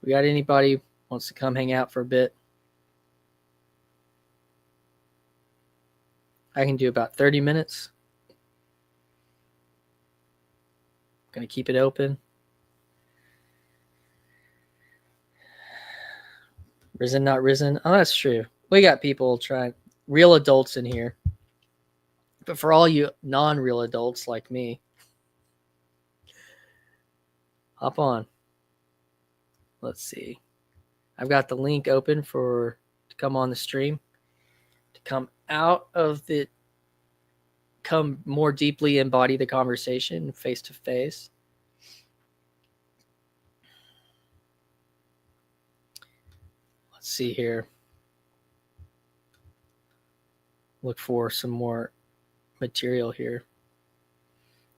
We got anybody wants to come hang out for a bit? I can do about 30 minutes. Gonna keep it open. Risen, not risen. Oh, that's true. We got people trying, real adults in here. But for all you non-real adults like me, hop on. Let's see. I've got the link open for to come on the stream, to come out of the, come more deeply embody the conversation face to face. Let's see here. Look for some more material here.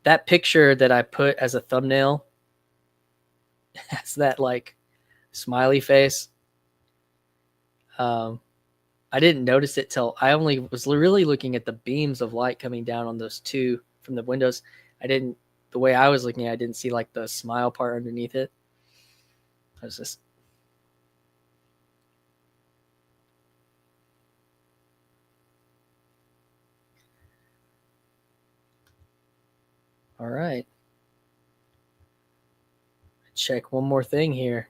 That picture that I put as a thumbnail has that like smiley face. I didn't notice it till I only was really looking at the beams of light coming down on those two from the windows. The way I was looking at it, I didn't see like the smile part underneath it. I was just, all right. Check one more thing here.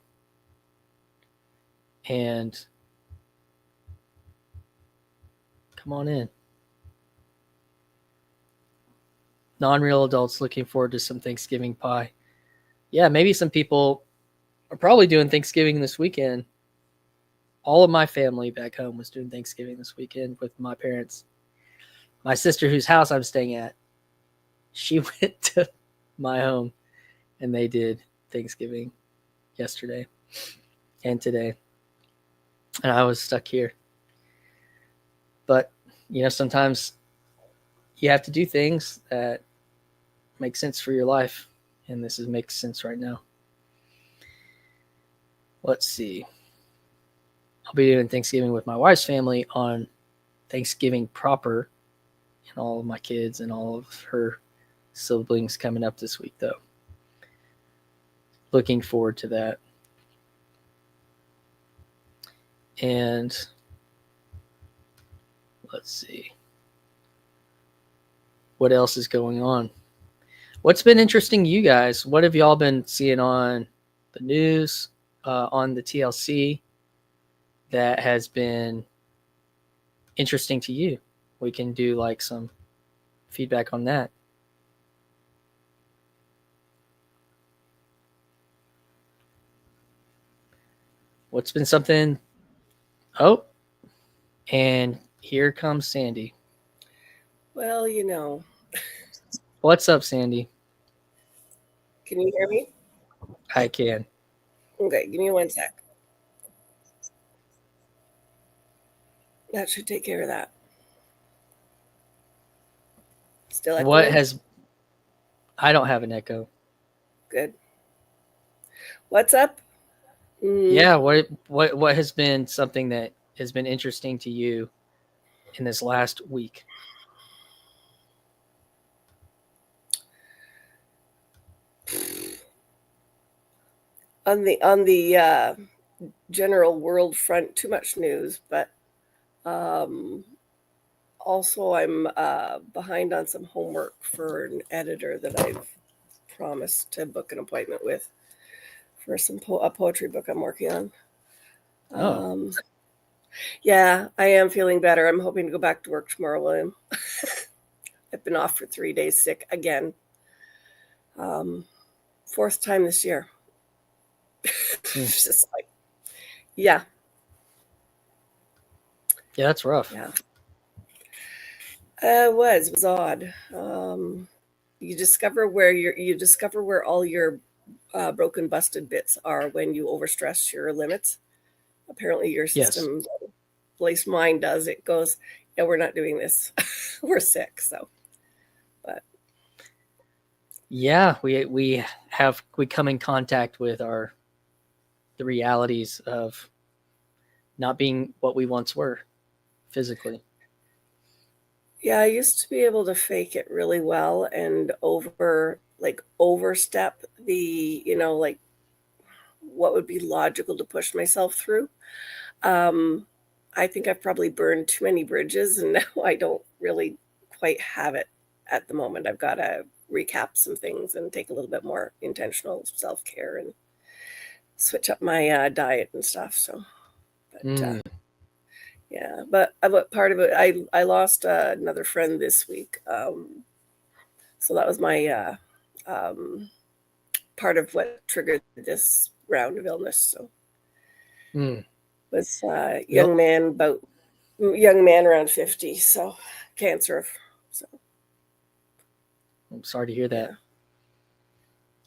And come on in. Non-real adults looking forward to some Thanksgiving pie. Yeah, maybe some people are probably doing Thanksgiving this weekend. All of my family back home was doing Thanksgiving this weekend with my parents. My sister, whose house I'm staying at, she went to my home and they did Thanksgiving yesterday and today. And I was stuck here. But, sometimes you have to do things that make sense for your life. And this makes sense right now. Let's see. I'll be doing Thanksgiving with my wife's family on Thanksgiving proper, and all of my kids and all of her siblings coming up this week, though. Looking forward to that. And let's see. What else is going on? What's been interesting to you guys? What have y'all been seeing on the news, on the TLC, that has been interesting to you? We can do like some feedback on that. What's been something? Oh, and here comes Sandy. Well, What's up, Sandy? Can you hear me? I can. Okay, give me 1 sec. That should take care of that. Still echoing? What has? I don't have an echo. Good. What's up? Yeah. What has been something that has been interesting to you in this last week? On the general world front, too much news, but also I'm behind on some homework for an editor that I've promised to book an appointment with for a poetry book I'm working on. Oh. Yeah, I am feeling better. I'm hoping to go back to work tomorrow, William. I've been off for 3 days sick again. Fourth time this year. It's just like, yeah. Yeah, that's rough. Yeah. It was odd. You discover where all your broken, busted bits are when you overstress your limits. Apparently, your Yes. system, at least mine does. It goes, yeah, we're not doing this. We're sick. So, but Yeah, we come in contact with the realities of not being what we once were physically. yeah, I used to be able to fake it really well and overstep the, like what would be logical to push myself through. I think I've probably burned too many bridges, and now I don't really quite have it at the moment. I've got to recap some things and take a little bit more intentional self-care and switch up my diet and stuff. So, but yeah, but part of it, I lost another friend this week. So that was my part of what triggered this round of illness. So was young man around 50, so cancer. So I'm sorry to hear that. Yeah.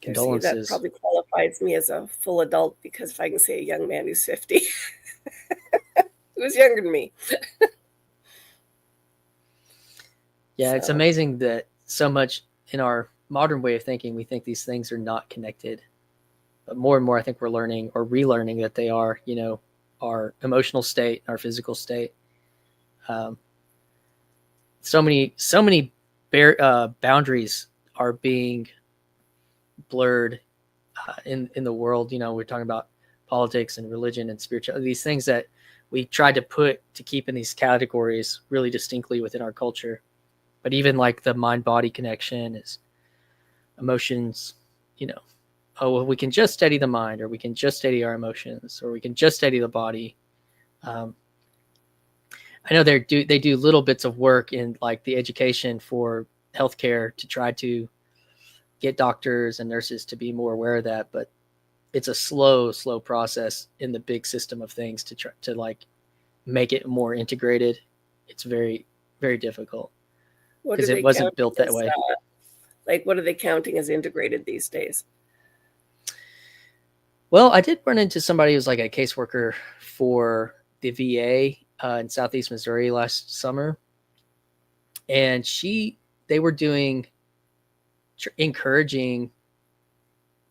Condolences. That probably qualifies me as a full adult, because if I can say a young man who's 50, who's younger than me. Yeah, it's amazing that so much in our modern way of thinking, we think these things are not connected. But more and more, I think we're learning or relearning that they are, our emotional state, our physical state. So many boundaries are being blurred in the world. We're talking about politics and religion and spirituality, these things that we tried to keep in these categories really distinctly within our culture. But even like the mind-body connection is emotions, oh, well, we can just steady the mind, or we can just steady our emotions, or we can just steady the body. I know they do little bits of work in like the education for healthcare to try to get doctors and nurses to be more aware of that, but it's a slow process in the big system of things to try to like make it more integrated. It's very, very difficult because it wasn't built that way. What are they counting as integrated these days? Well, I did run into somebody who's like a caseworker for the VA in Southeast Missouri last summer, and they were encouraging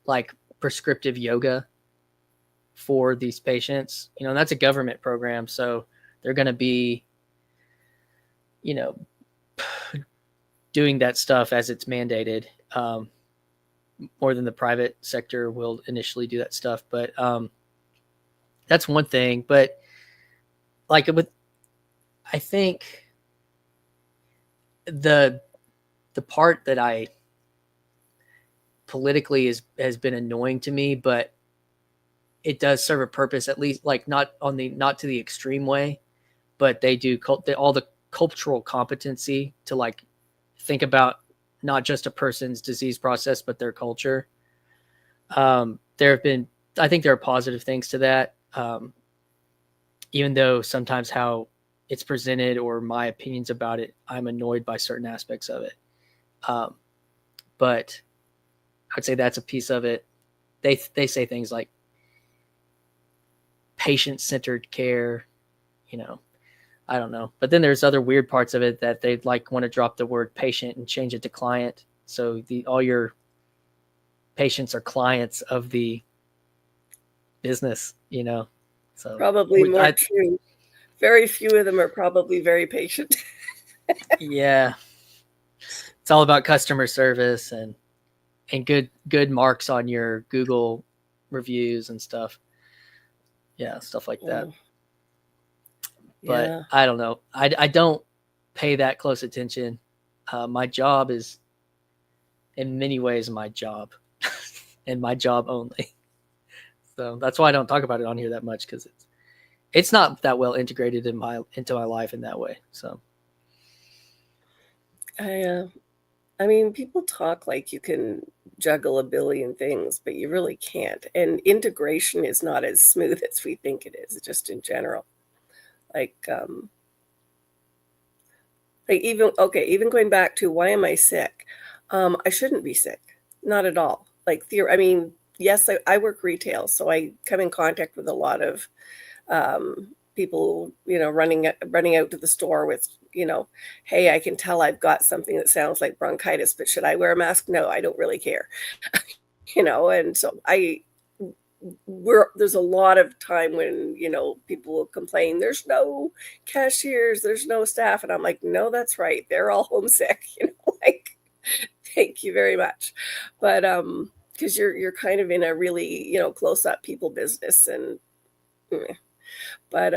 like prescriptive yoga for these patients, and that's a government program, so they're going to be, doing that stuff as it's mandated, more than the private sector will initially do that stuff. But that's one thing. But like I think the part that I politically has been annoying to me, but it does serve a purpose, at least like not to the extreme way, but they do all the cultural competency to like think about not just a person's disease process, but their culture. I think there are positive things to that. Even though sometimes how it's presented or my opinions about it, I'm annoyed by certain aspects of it. But I'd say that's a piece of it. They say things like patient-centered care, I don't know. But then there's other weird parts of it that they'd like want to drop the word patient and change it to client. So all your patients are clients of the business, So probably more true. Very few of them are probably very patient. Yeah. It's all about customer service and good marks on your Google reviews and stuff. Yeah, stuff like that. But Yeah. I don't know. I don't pay that close attention. My job is, in many ways, my job, and my job only. So that's why I don't talk about it on here that much, because it's not that well integrated into my life in that way. So I mean, people talk like you can juggle a billion things, but you really can't. And integration is not as smooth as we think it is, just in general. Like, even going back to why am I sick? I shouldn't be sick, not at all. Like, I mean, yes, I work retail, so I come in contact with a lot of people, running out to the store with, hey, I can tell I've got something that sounds like bronchitis, but should I wear a mask? No, I don't really care. And so there's a lot of time when, people will complain, there's no cashiers, there's no staff. And I'm like, no, that's right. They're all homesick, like, thank you very much. But, because you're kind of in a really, close up people business, and but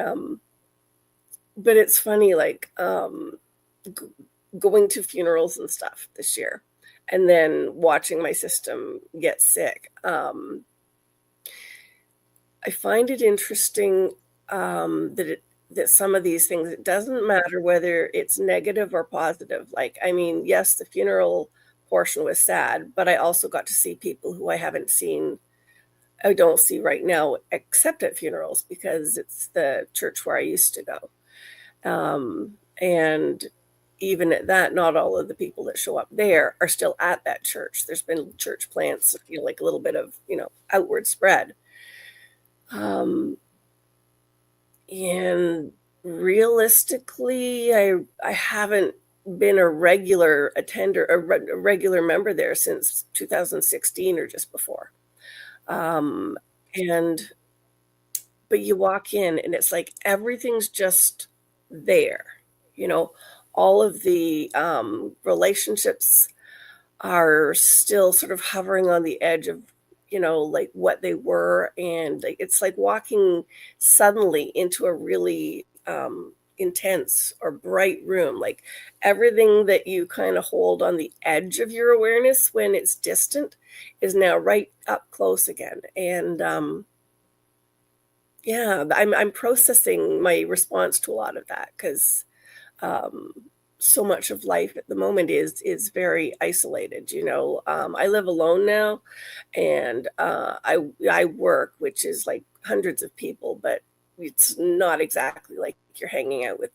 it's funny, like, going to funerals and stuff this year, and then watching my system get sick. I find it interesting, that some of these things, it doesn't matter whether it's negative or positive. Like, I mean, yes, the funeral portion was sad, but I also got to see people who I don't see right now, except at funerals, because it's the church where I used to go. And even at that, not all of the people that show up there are still at that church. There's been church plants, like a little bit of, outward spread. And realistically, I haven't been a regular attender, a regular member there since 2016 or just before. But you walk in and it's like everything's just there. All of the relationships are still sort of hovering on the edge of, like what they were. And it's like walking suddenly into a really intense or bright room. Like everything that you kind of hold on the edge of your awareness when it's distant is now right up close again. And yeah, I'm processing my response to a lot of that, because so much of life at the moment is very isolated. I live alone now, and I work, which is like hundreds of people, but it's not exactly like you're hanging out with,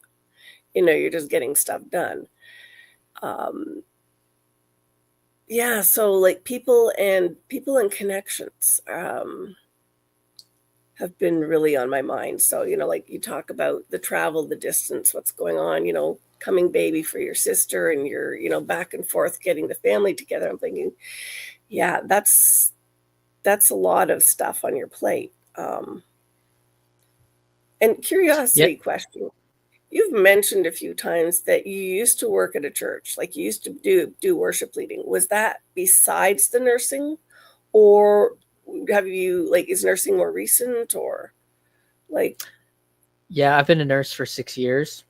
you're just getting stuff done. Yeah, so like people and connections have been really on my mind. So, like you talk about the travel, the distance, what's going on, coming baby for your sister, and you're, back and forth getting the family together. I'm thinking, yeah, that's a lot of stuff on your plate. And curiosity question. You've mentioned a few times that you used to work at a church, like you used to do worship leading. Was that besides the nursing, or have you, like, is nursing more recent, or like? Yeah, I've been a nurse for 6 years.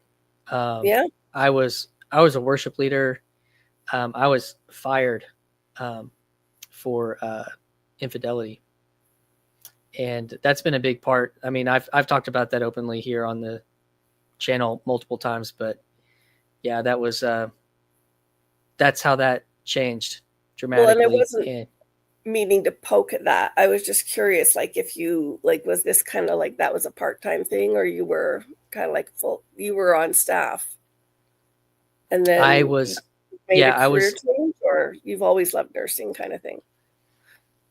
Yeah. I was a worship leader. I was fired for infidelity, and that's been a big part. I mean, I've talked about that openly here on the channel multiple times, but yeah, that's how that changed dramatically. Well, and I wasn't meaning to poke at that. I was just curious, like, if you, like, was this kind of like that was a part-time thing, or you were kind of like you were on staff, and then I was, made a career change, or you've always loved nursing kind of thing?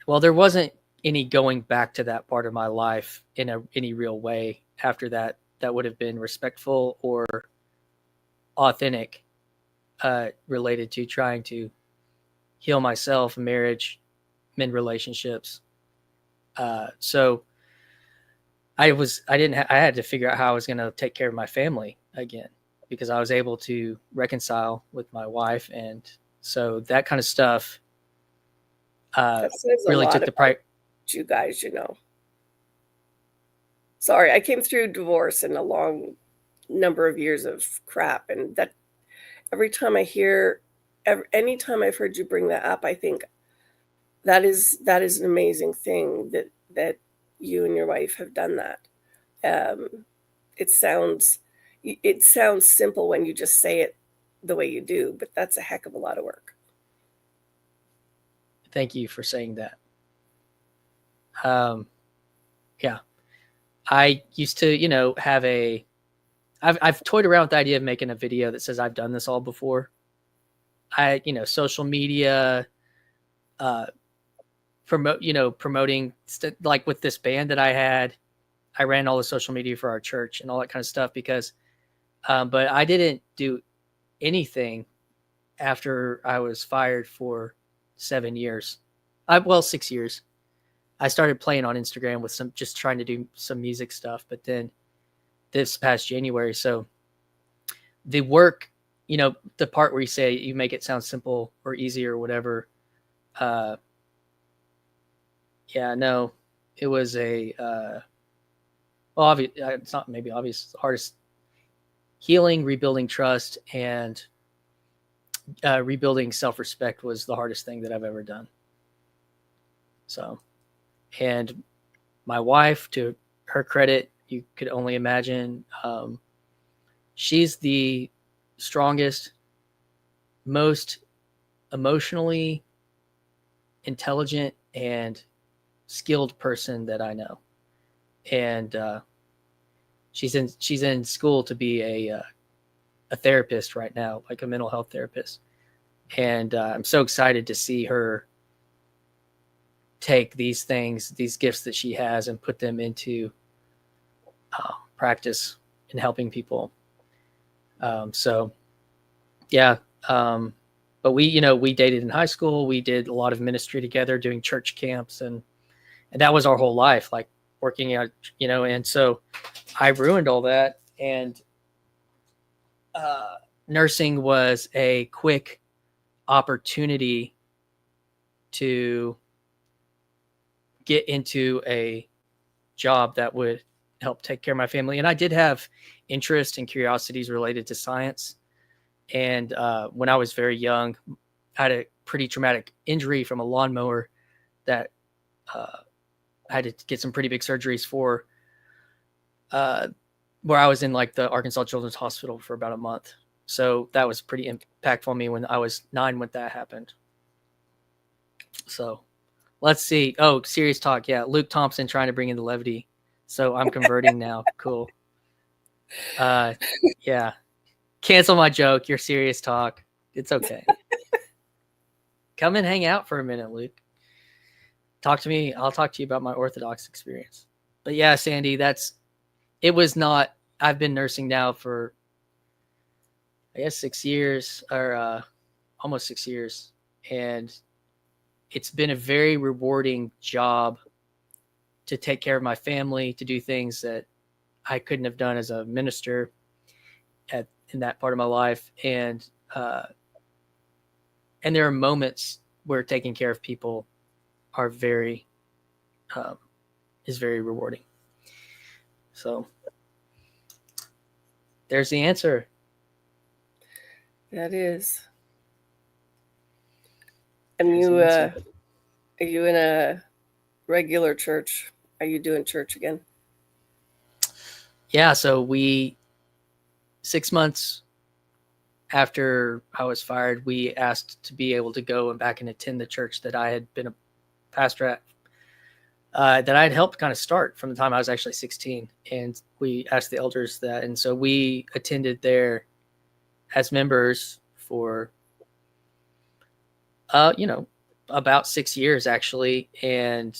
Well, there wasn't any going back to that part of my life in any real way after that would have been respectful or authentic, related to trying to heal myself, marriage, men relationships. So I had to figure out how I was going to take care of my family again, because I was able to reconcile with my wife. And so that kind of stuff really took the helped you guys, you know. Sorry, I came through divorce and a long number of years of crap, and that anytime I've heard you bring that up, I think that is an amazing thing that you and your wife have done that. Um, it sounds it sounds simple when you just say it the way you do, but that's a heck of a lot of work. Thank you for saying that. Yeah, I used to, I've toyed around with the idea of making a video that says I've done this all before. Social media, promoting like with this band that I had. I ran all the social media for our church and all that kind of stuff but I didn't do anything after I was fired for 7 years. 6 years. I started playing on Instagram with just trying to do some music stuff, but then this past January. So the work, the part where you say you make it sound simple or easy or whatever. No, it was it's not maybe obvious. It's the hardest. Healing, rebuilding trust, and rebuilding self-respect was the hardest thing that I've ever done. So, and my wife, to her credit, you could only imagine, she's the strongest, most emotionally intelligent and skilled person that I know. And she's in school to be a therapist right now, like a mental health therapist. And I'm so excited to see her take these gifts that she has, and put them into practice in helping people. But we dated in high school. We did a lot of ministry together, doing church camps, and that was our whole life, like working out, and so I ruined all that. And nursing was a quick opportunity to get into a job that would help take care of my family. And I did have interest and curiosities related to science. And when I was very young, I had a pretty traumatic injury from a lawnmower that I had to get some pretty big surgeries for, where I was in like the Arkansas Children's Hospital for about a month. So that was pretty impactful on me when I was 9 when that happened. So let's see. Oh, serious talk. Yeah. Luke Thompson trying to bring in the levity. So I'm converting now. Cool. Yeah. Cancel my joke. Your serious talk. It's okay. Come and hang out for a minute, Luke. Talk to me. I'll talk to you about my Orthodox experience. But yeah, Sandy, I've been nursing now for, I guess, 6 years, or almost 6 years. And it's been a very rewarding job to take care of my family, to do things that I couldn't have done as a minister in that part of my life. And there are moments where taking care of people is very rewarding. So there's the answer. That is. And are you in a regular church? Are you doing church again? Yeah. So 6 months after I was fired, we asked to be able to go back and attend the church that I had been a pastor at, that I had helped kind of start from the time I was actually 16. And we asked the elders that. And so we attended there as members for, about 6 years actually. And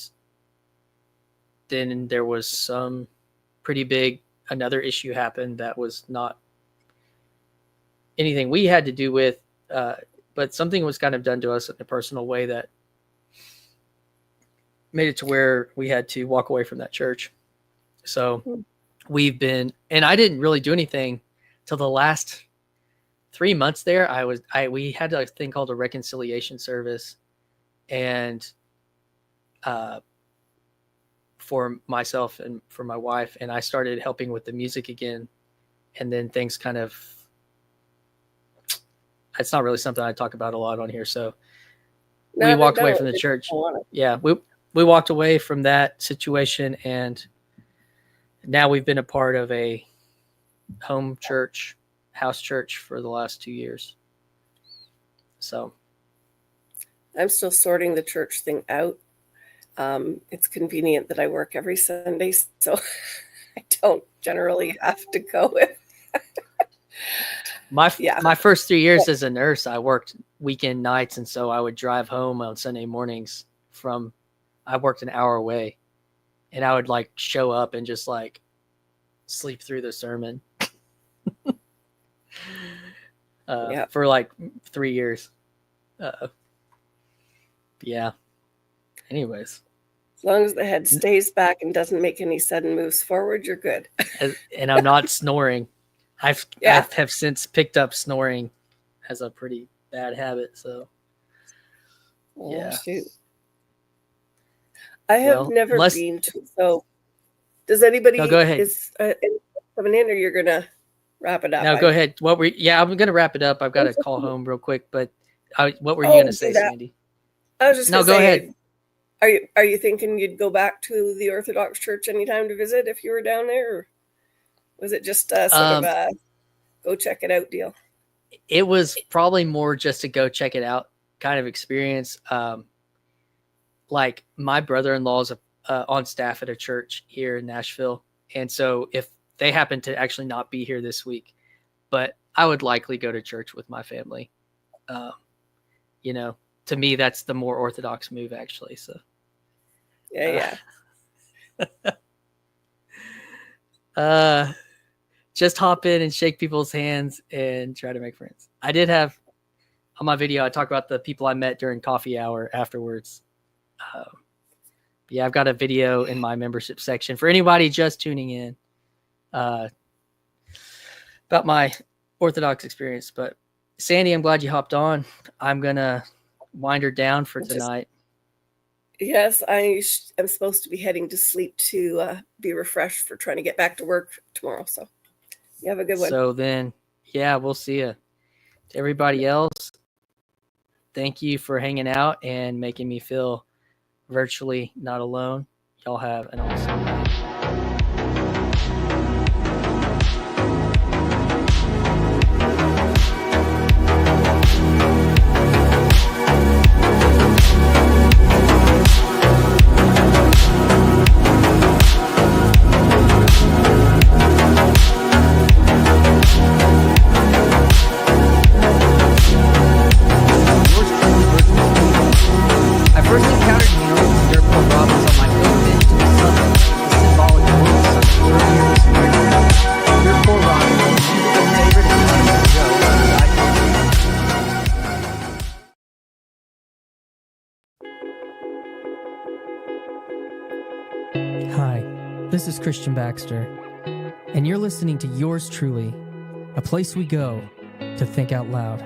then there was some pretty big, another issue happened that was not anything we had to do with, but something was kind of done to us in a personal way that made it to where we had to walk away from that church. So and I didn't really do anything till the last 3 months there. We had a thing called a reconciliation service, and for myself and for my wife, and I started helping with the music again. And then things kind of, it's not really something I talk about a lot on here. So we walked away from the church. Yeah, we walked away from that situation, and now we've been a part of a home church, house church for the last 2 years. So I'm still sorting the church thing out. It's convenient that I work every Sunday, so I don't generally have to go. My first 3 years as a nurse, I worked weekend nights, and so I would drive home on Sunday mornings I worked an hour away, and I would like show up and just like sleep through the sermon for like 3 years. Yeah. Anyways. As long as the head stays back and doesn't make any sudden moves forward, you're good. And I'm not snoring. I have since picked up snoring as a pretty bad habit. So, shoot. I have never been to. So, does anybody? No, go ahead. Is coming in, or you're gonna wrap it up? No, go ahead. I'm gonna wrap it up. I've got to call home real quick. But what were you gonna say, Sandy? I was just go ahead. Are you thinking you'd go back to the Orthodox Church anytime to visit if you were down there, or was it just sort of a go check it out deal? It was probably more just a go check it out kind of experience. Like my brother-in-law's on staff at a church here in Nashville, and so if they happen to actually not be here this week, but I would likely go to church with my family. To me, that's the more Orthodox move, actually. So. Yeah. Just hop in and shake people's hands and try to make friends. I did have on my video, I talk about the people I met during coffee hour afterwards. I've got a video in my membership section for anybody just tuning in about my Orthodox experience. But Sandy, I'm glad you hopped on. I'm going to wind her down for tonight. Yes, I am supposed to be heading to sleep to be refreshed for trying to get back to work tomorrow. So you have a good one. So then, we'll see you. To everybody else, thank you for hanging out and making me feel virtually not alone. Y'all have an awesome night. Hi, this is Christian Baxter, and you're listening to Yours Truly, a place we go to think out loud.